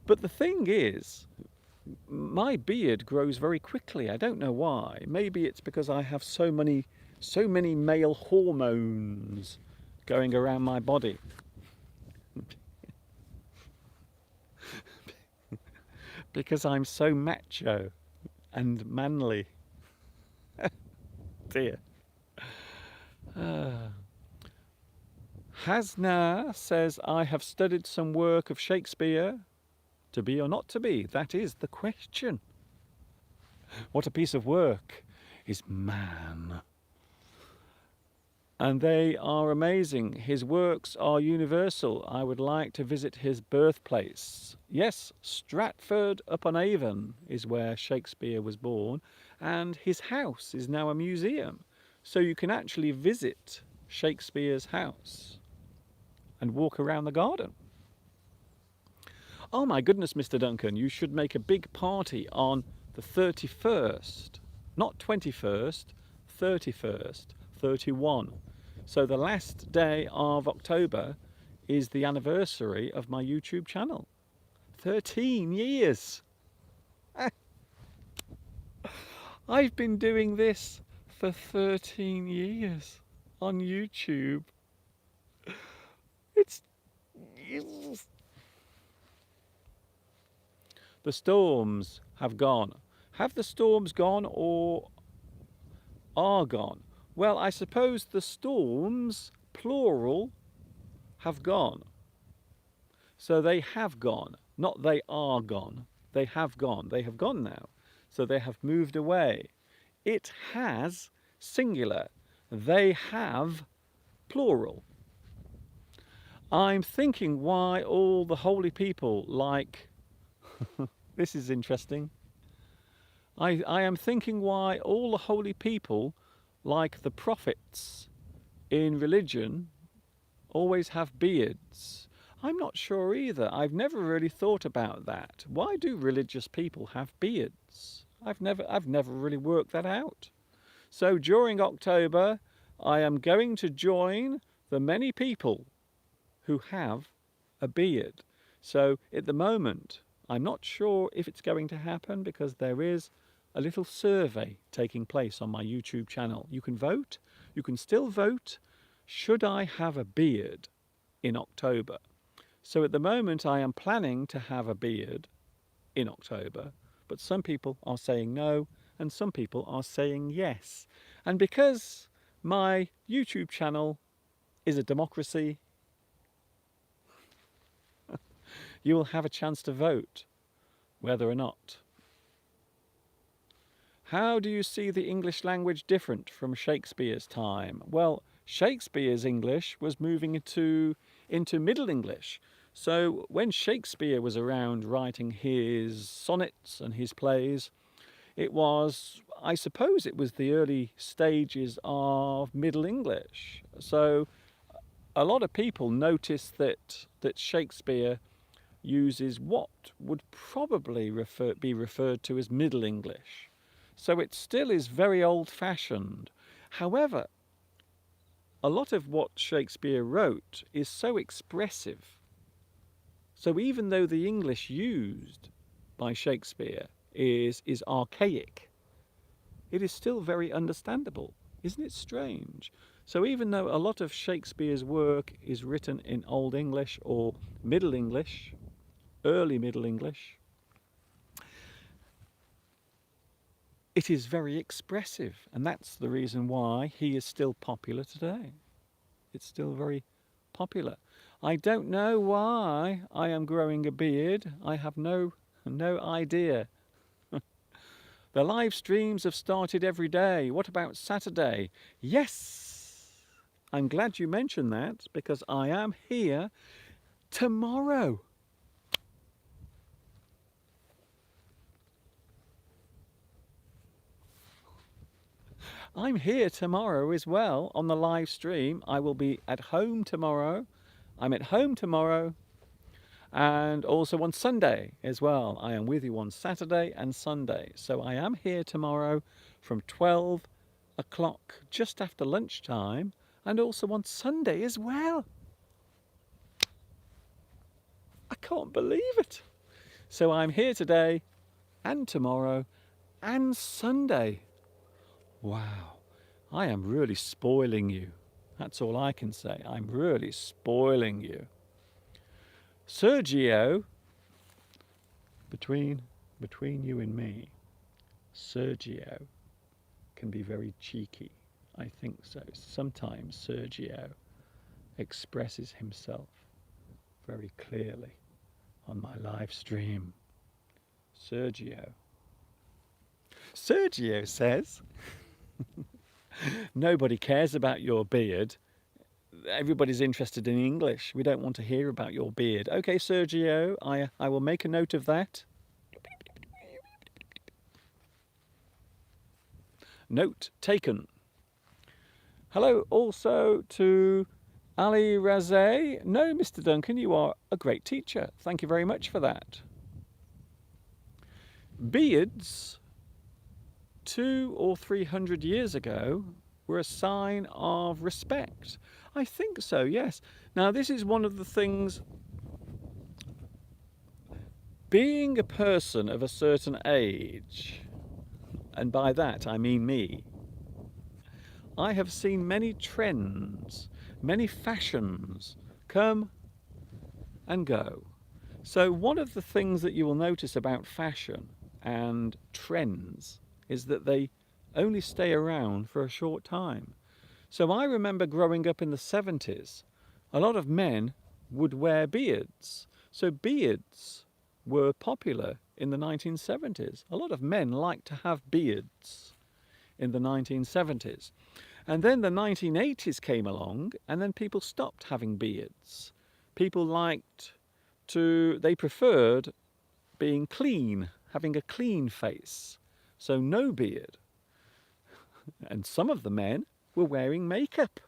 But the thing is, my beard grows very quickly. I don't know why. Maybe it's because I have so many male hormones going around my body. Because I'm so macho and manly. Dear. Hasna says, I have studied some work of Shakespeare. To be or not to be? That is the question. What a piece of work is man. And they are amazing. His works are universal. I would like to visit his birthplace. Yes, Stratford-upon-Avon is where Shakespeare was born, and his house is now a museum. So you can actually visit Shakespeare's house and walk around the garden. Oh my goodness, Mr. Duncan, you should make a big party on the 31st. Not 21st, 31st, 31. So the last day of October is the anniversary of my YouTube channel. 13 years. I've been doing this for 13 years on YouTube. It's... The storms have gone. Have the storms gone or are gone? Well, I suppose the storms, plural, have gone. So they have gone, not they are gone. They have gone. They have gone now. So they have moved away. It has, singular. They have, plural. I'm thinking why all the holy people like... This is interesting. I am thinking why all the holy people, like the prophets in religion, always have beards. I'm not sure either. I've never really thought about that. Why do religious people have beards? I've never really worked that out. So during October, I am going to join the many people who have a beard. So at the moment, I'm not sure if it's going to happen because there is a little survey taking place on my YouTube channel. You can vote. You can still vote. Should I have a beard in October? So at the moment I am planning to have a beard in October, but some people are saying no and some people are saying yes. And because my YouTube channel is a democracy, you will have a chance to vote whether or not. How do you see the English language different from Shakespeare's time? Well, Shakespeare's English was moving into Middle English. So when Shakespeare was around writing his sonnets and his plays, it was, I suppose it was the early stages of Middle English. So a lot of people notice that Shakespeare uses what would probably be referred to as Middle English. So it still is very old-fashioned. However, a lot of what Shakespeare wrote is so expressive. So even though the English used by Shakespeare is archaic, it is still very understandable. Isn't it strange? So even though a lot of Shakespeare's work is written in Old English or Middle English, early Middle English, it is very expressive, and that's the reason why he is still popular today. It's still very popular. I don't know why I am growing a beard. I have no idea. The live streams have started every day. What about Saturday? Yes! I'm glad you mentioned that because I am here tomorrow. I'm here tomorrow as well on the live stream. I will be at home tomorrow. I'm at home tomorrow and also on Sunday as well. I am with you on Saturday and Sunday. So I am here tomorrow from 12 o'clock just after lunchtime, and also on Sunday as well. I can't believe it. So I'm here today and tomorrow and Sunday. Wow, I am really spoiling you. That's all I can say. I'm really spoiling you. Sergio, between you and me, Sergio can be very cheeky. I think so. Sometimes Sergio expresses himself very clearly on my live stream. Sergio says, nobody cares about your beard. Everybody's interested in English. We don't want to hear about your beard. Okay, Sergio, I will make a note of that. Note taken. Hello also to Ali Razay. No, Mr. Duncan, you are a great teacher. Thank you very much for that. Beards 200 or 300 years ago were a sign of respect. I think so, yes. Now this is one of the things, being a person of a certain age, and by that I mean me, I have seen many trends, many fashions come and go. So one of the things that you will notice about fashion and trends is that they only stay around for a short time. So I remember growing up in the 70s, a lot of men would wear beards. So beards were popular in the 1970s. A lot of men liked to have beards in the 1970s. And then the 1980s came along, and then people stopped having beards. People they preferred being clean, having a clean face. So no beard. And some of the men were wearing makeup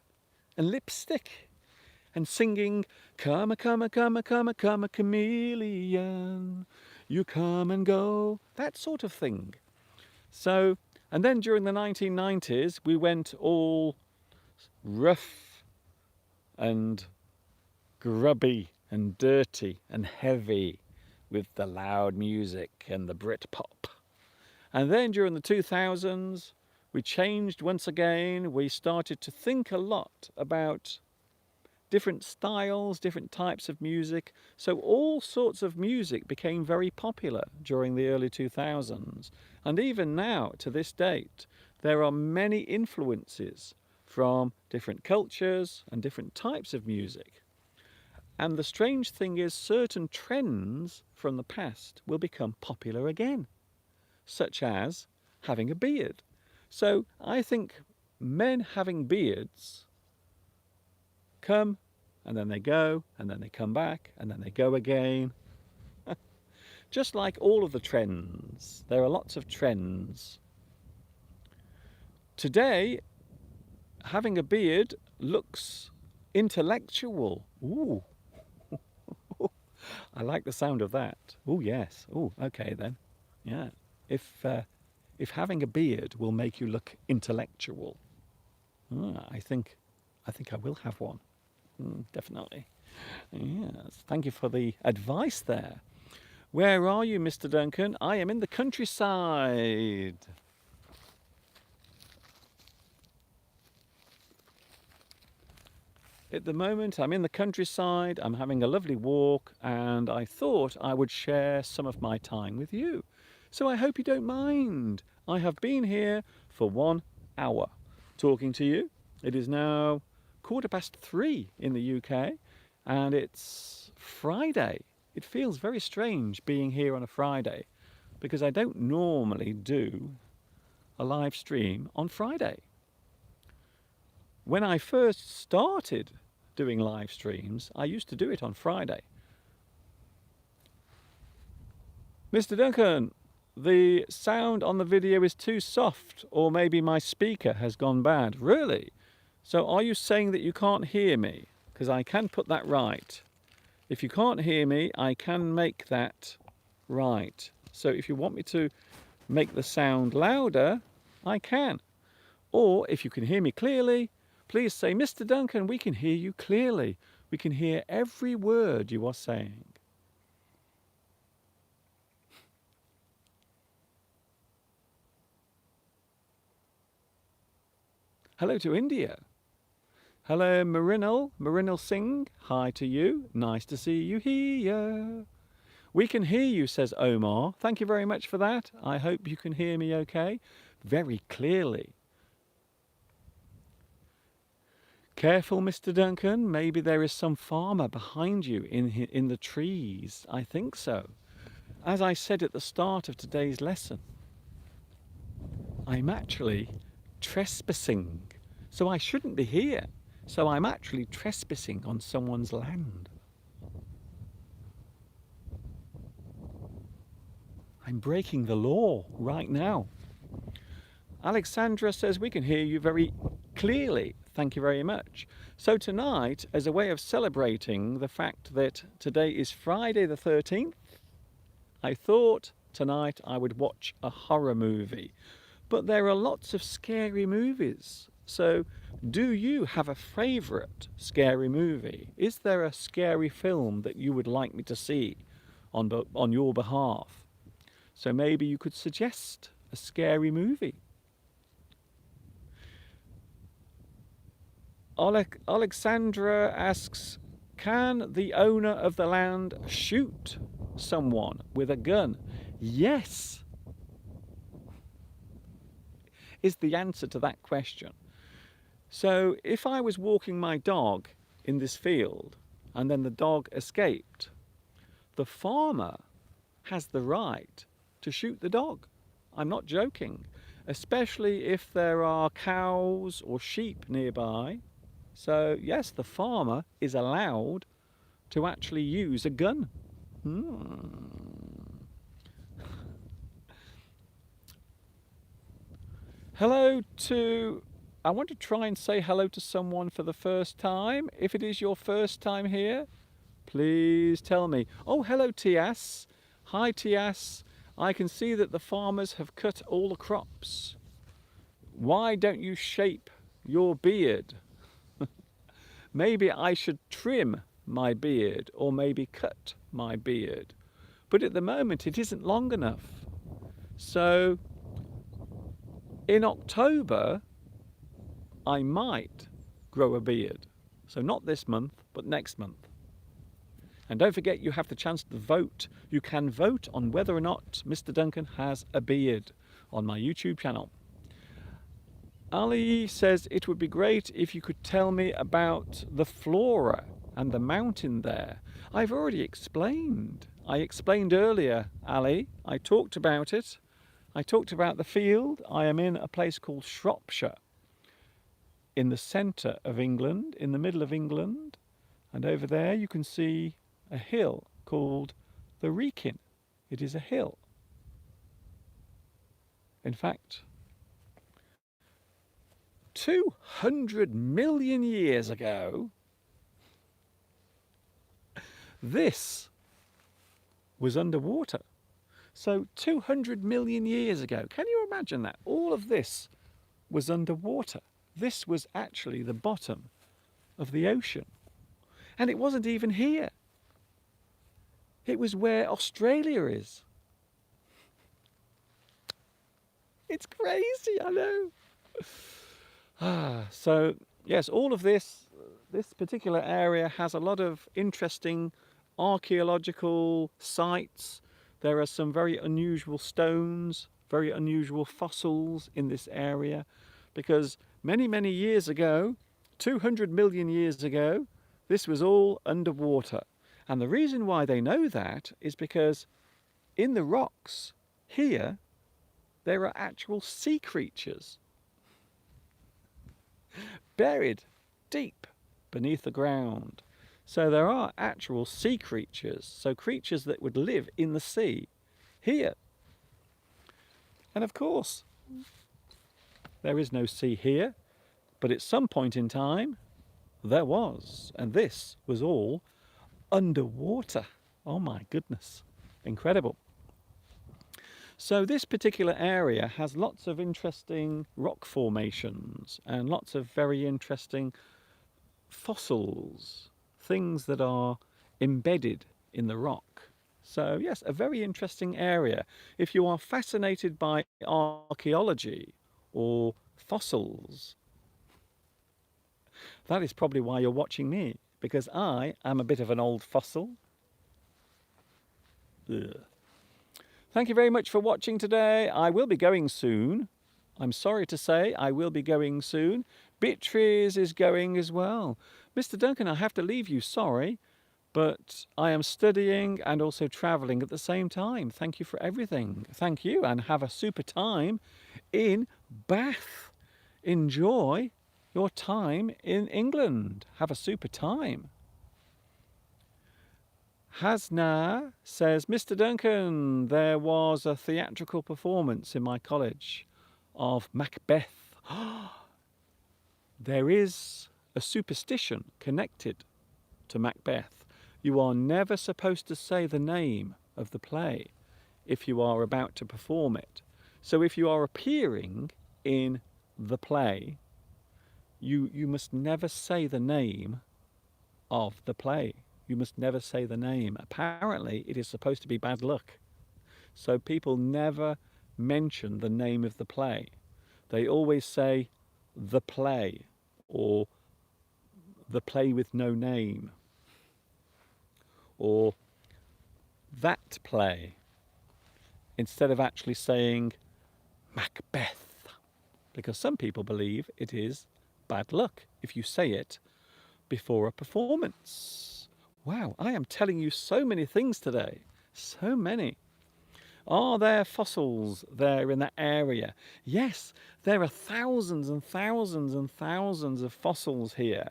and lipstick and singing, "Come a, come a, come a, come a, come a chameleon, you come and go," that sort of thing. So, and then during the 1990s, we went all rough and grubby and dirty and heavy with the loud music and the Britpop. And then during the 2000s, we changed once again. We started to think a lot about different styles, different types of music. So all sorts of music became very popular during the early 2000s. And even now, to this date, there are many influences from different cultures and different types of music. And the strange thing is, certain trends from the past will become popular again, such as having a beard. So I think men having beards come, and then they go, and then they come back, and then they go again. Just like all of the trends, there are lots of trends. Today, having a beard looks intellectual. Ooh. I like the sound of that. Oh yes. Oh, okay then. Yeah. If having a beard will make you look intellectual, I think I will have one. Definitely. Yes. Thank you for the advice there. Where are you, Mr. Duncan? I am in the countryside. At the moment, I'm in the countryside. I'm having a lovely walk, and I thought I would share some of my time with you. So I hope you don't mind. I have been here for 1 hour talking to you. It is now 3:15 in the UK, and it's Friday. It feels very strange being here on a Friday because I don't normally do a live stream on Friday. When I first started doing live streams, I used to do it on Friday. Mr. Duncan, the sound on the video is too soft, or maybe my speaker has gone bad. Really? So are you saying that you can't hear me? Because I can put that right. If you can't hear me, I can make that right. So if you want me to make the sound louder, I can. Or if you can hear me clearly, please say, Mr. Duncan, we can hear you clearly. We can hear every word you are saying. Hello to India. Hello, Marinal Singh. Hi to you. Nice to see you here. We can hear you, says Omar. Thank you very much for that. I hope you can hear me okay, very clearly. Careful, Mr. Duncan. Maybe there is some farmer behind you in the trees. I think so. As I said at the start of today's lesson, I'm actually trespassing. So I shouldn't be here. So I'm actually trespassing on someone's land. I'm breaking the law right now. Alexandra says we can hear you very clearly. Thank you very much. So tonight, as a way of celebrating the fact that today is Friday the 13th, I thought tonight I would watch a horror movie. But there are lots of scary movies. So do you have a favourite scary movie? Is there a scary film that you would like me to see on your behalf? So maybe you could suggest a scary movie. Alexandra asks, can the owner of the land shoot someone with a gun? Yes, is the answer to that question. So if I was walking my dog in this field and then the dog escaped, the farmer has the right to shoot the dog. I'm not joking, especially if there are cows or sheep nearby. So yes, the farmer is allowed to actually use a gun. Hello to... I want to try and say hello to someone for the first time. If it is your first time here, please tell me. Oh, hello Tias. Hi Tias. I can see that the farmers have cut all the crops. Why don't you shape your beard? Maybe I should trim my beard or maybe cut my beard. But at the moment it isn't long enough. So in October, I might grow a beard. So not this month, but next month. And don't forget, you have the chance to vote. You can vote on whether or not Mr. Duncan has a beard on my YouTube channel. Ali says it would be great if you could tell me about the flora and the mountain there. I've already explained. I explained earlier, Ali. I talked about it. I talked about the field. I am in a place called Shropshire, in the centre of England, in the middle of England. And over there you can see a hill called the Wrekin. It is a hill. In fact, 200 million years ago, this was underwater. So 200 million years ago, can you imagine that? All of this was underwater. This was actually the bottom of the ocean. And it wasn't even here. It was where Australia is. It's crazy, I know. So, yes, all of this particular area has a lot of interesting archaeological sites. There are some very unusual stones, very unusual fossils in this area, because many, many years ago, 200 million years ago, this was all underwater. And the reason why they know that is because in the rocks here, there are actual sea creatures buried deep beneath the ground. So there are actual sea creatures, so creatures that would live in the sea here. And of course, there is no sea here, but at some point in time, there was, and this was all underwater. Oh my goodness, incredible. So this particular area has lots of interesting rock formations and lots of very interesting fossils, things that are embedded in the rock. So yes, a very interesting area. If you are fascinated by archaeology or fossils, that is probably why you're watching me, because I am a bit of an old fossil. Ugh. Thank you very much for watching today. I will be going soon. I'm sorry to say I will be going soon. Beatrice is going as well. Mr. Duncan, I have to leave you, sorry, but I am studying and also travelling at the same time. Thank you for everything. Thank you, and have a super time in Bath. Enjoy your time in England. Have a super time. Hasna says, Mr. Duncan, there was a theatrical performance in my college of Macbeth. There is a superstition connected to Macbeth. You are never supposed to say the name of the play if you are about to perform it. So if you are appearing in the play, you must never say the name of the play. You must never say the name. Apparently, it is supposed to be bad luck. So people never mention the name of the play. They always say the play or the play with no name or that play instead of actually saying Macbeth, because some people believe it is bad luck if you say it before a performance. Wow, I am telling you so many things today. So many. Are there fossils there in that area? Yes, there are thousands and thousands and thousands of fossils here.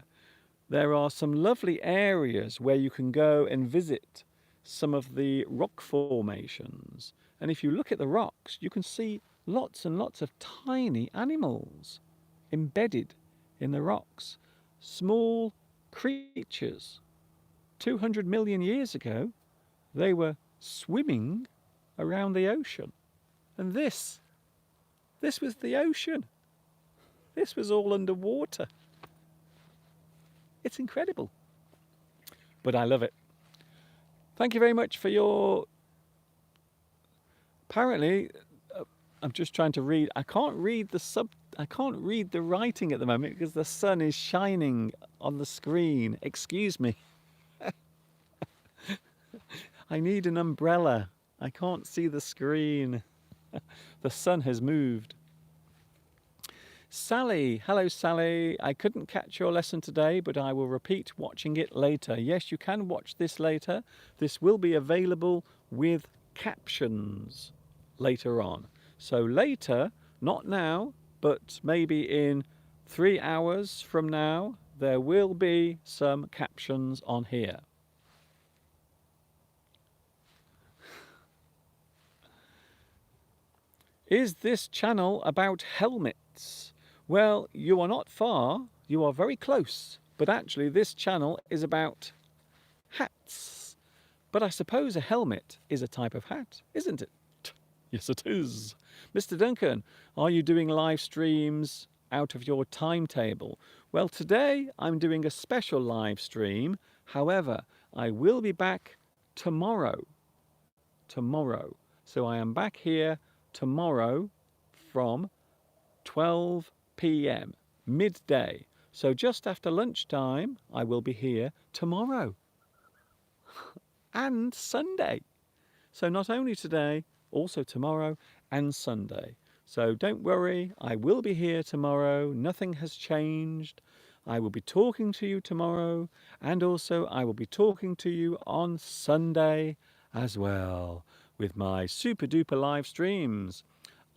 There are some lovely areas where you can go and visit some of the rock formations. And if you look at the rocks, you can see lots and lots of tiny animals embedded in the rocks. Small creatures. 200 million years ago, they were swimming around the ocean. And this was the ocean. This was all underwater. It's incredible. But I love it. Thank you very much for your... Apparently, I'm just trying to read. I can't read the writing at the moment because the sun is shining on the screen. Excuse me. I need an umbrella. I can't see the screen. The sun has moved. Sally, hello Sally. I couldn't catch your lesson today, but I will repeat watching it later. Yes, you can watch this later. This will be available with captions later on. So later, not now, but maybe in 3 hours from now, there will be some captions on here. Is this channel about helmets? Well, you are not far, you are very close, but actually this channel is about hats. But I suppose a helmet is a type of hat, isn't it? Yes, it is. Mr. Duncan, are you doing live streams out of your timetable? Well, today I'm doing a special live stream. However, I will be back tomorrow. So I am back here tomorrow from 12 p.m. midday. So just after lunchtime, I will be here tomorrow and Sunday. So not only today, also tomorrow and Sunday. So don't worry, I will be here tomorrow. Nothing has changed. I will be talking to you tomorrow, and also I will be talking to you on Sunday as well with my super duper live streams.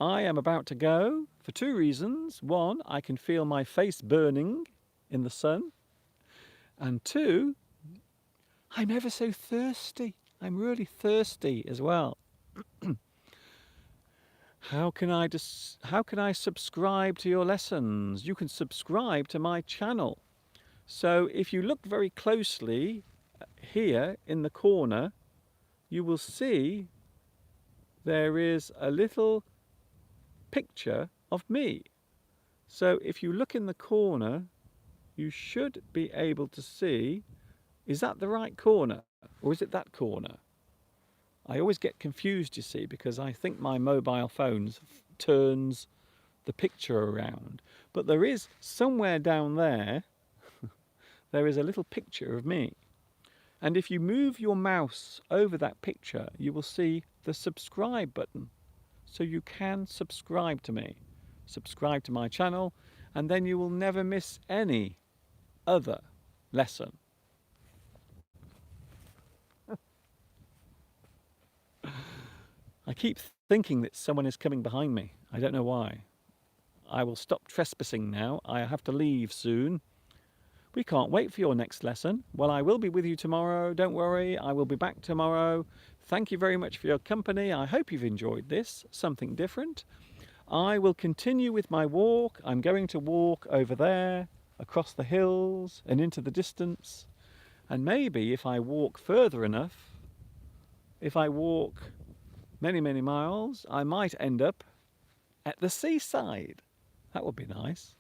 I am about to go for 2 reasons. 1, I can feel my face burning in the sun. And 2, I'm ever so thirsty. I'm really thirsty as well. How can I subscribe to your lessons? You can subscribe to my channel. So if you look very closely here in the corner, you will see there is a little picture of me. So if you look in the corner, you should be able to see, is that the right corner or is it that corner? I always get confused, you see, because I think my mobile phone turns the picture around. But there is somewhere down there, there is a little picture of me. And if you move your mouse over that picture, you will see the subscribe button. So you can subscribe to me, subscribe to my channel, and then you will never miss any other lesson. I keep thinking that someone is coming behind me. I don't know why. I will stop trespassing now. I have to leave soon. We can't wait for your next lesson. Well, I will be with you tomorrow. Don't worry, I will be back tomorrow. Thank you very much for your company. I hope you've enjoyed this, something different. I will continue with my walk. I'm going to walk over there, across the hills and into the distance. And maybe if I walk further enough, if I walk many, many miles, I might end up at the seaside. That would be nice.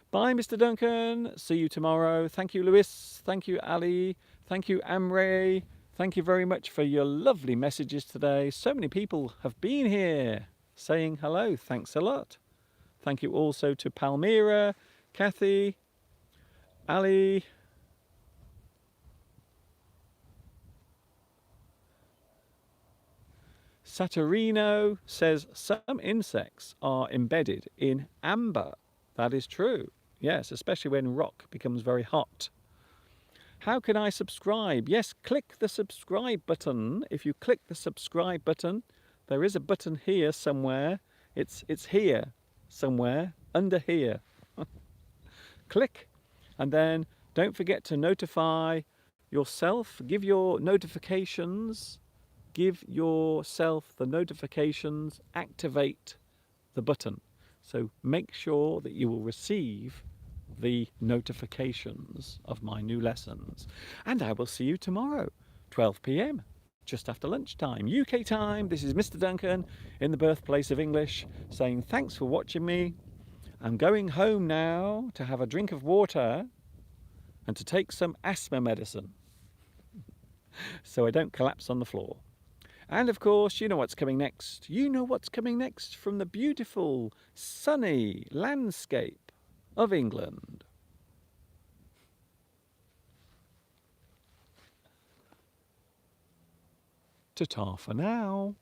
Bye, Mr. Duncan. See you tomorrow. Thank you, Lewis. Thank you, Ali. Thank you, Amre. Thank you very much for your lovely messages today. So many people have been here saying hello. Thanks a lot. Thank you also to Palmyra, Kathy, Ali. Saturino says some insects are embedded in amber. That is true. Yes, especially when rock becomes very hot. How can I subscribe? Yes, click the subscribe button. If you click the subscribe button, there is a button here somewhere. It's here somewhere, under here. Click, and then don't forget to notify yourself. Give your notifications. Give yourself the notifications. Activate the button. So make sure that you will receive the notifications of my new lessons. And I will see you tomorrow, 12 p.m, just after lunchtime, UK time. This is Mr. Duncan in the birthplace of English, saying thanks for watching me. I'm going home now to have a drink of water and to take some asthma medicine so I don't collapse on the floor. And of course, you know what's coming next. You know what's coming next from the beautiful, sunny landscape of England. Ta-ta for now.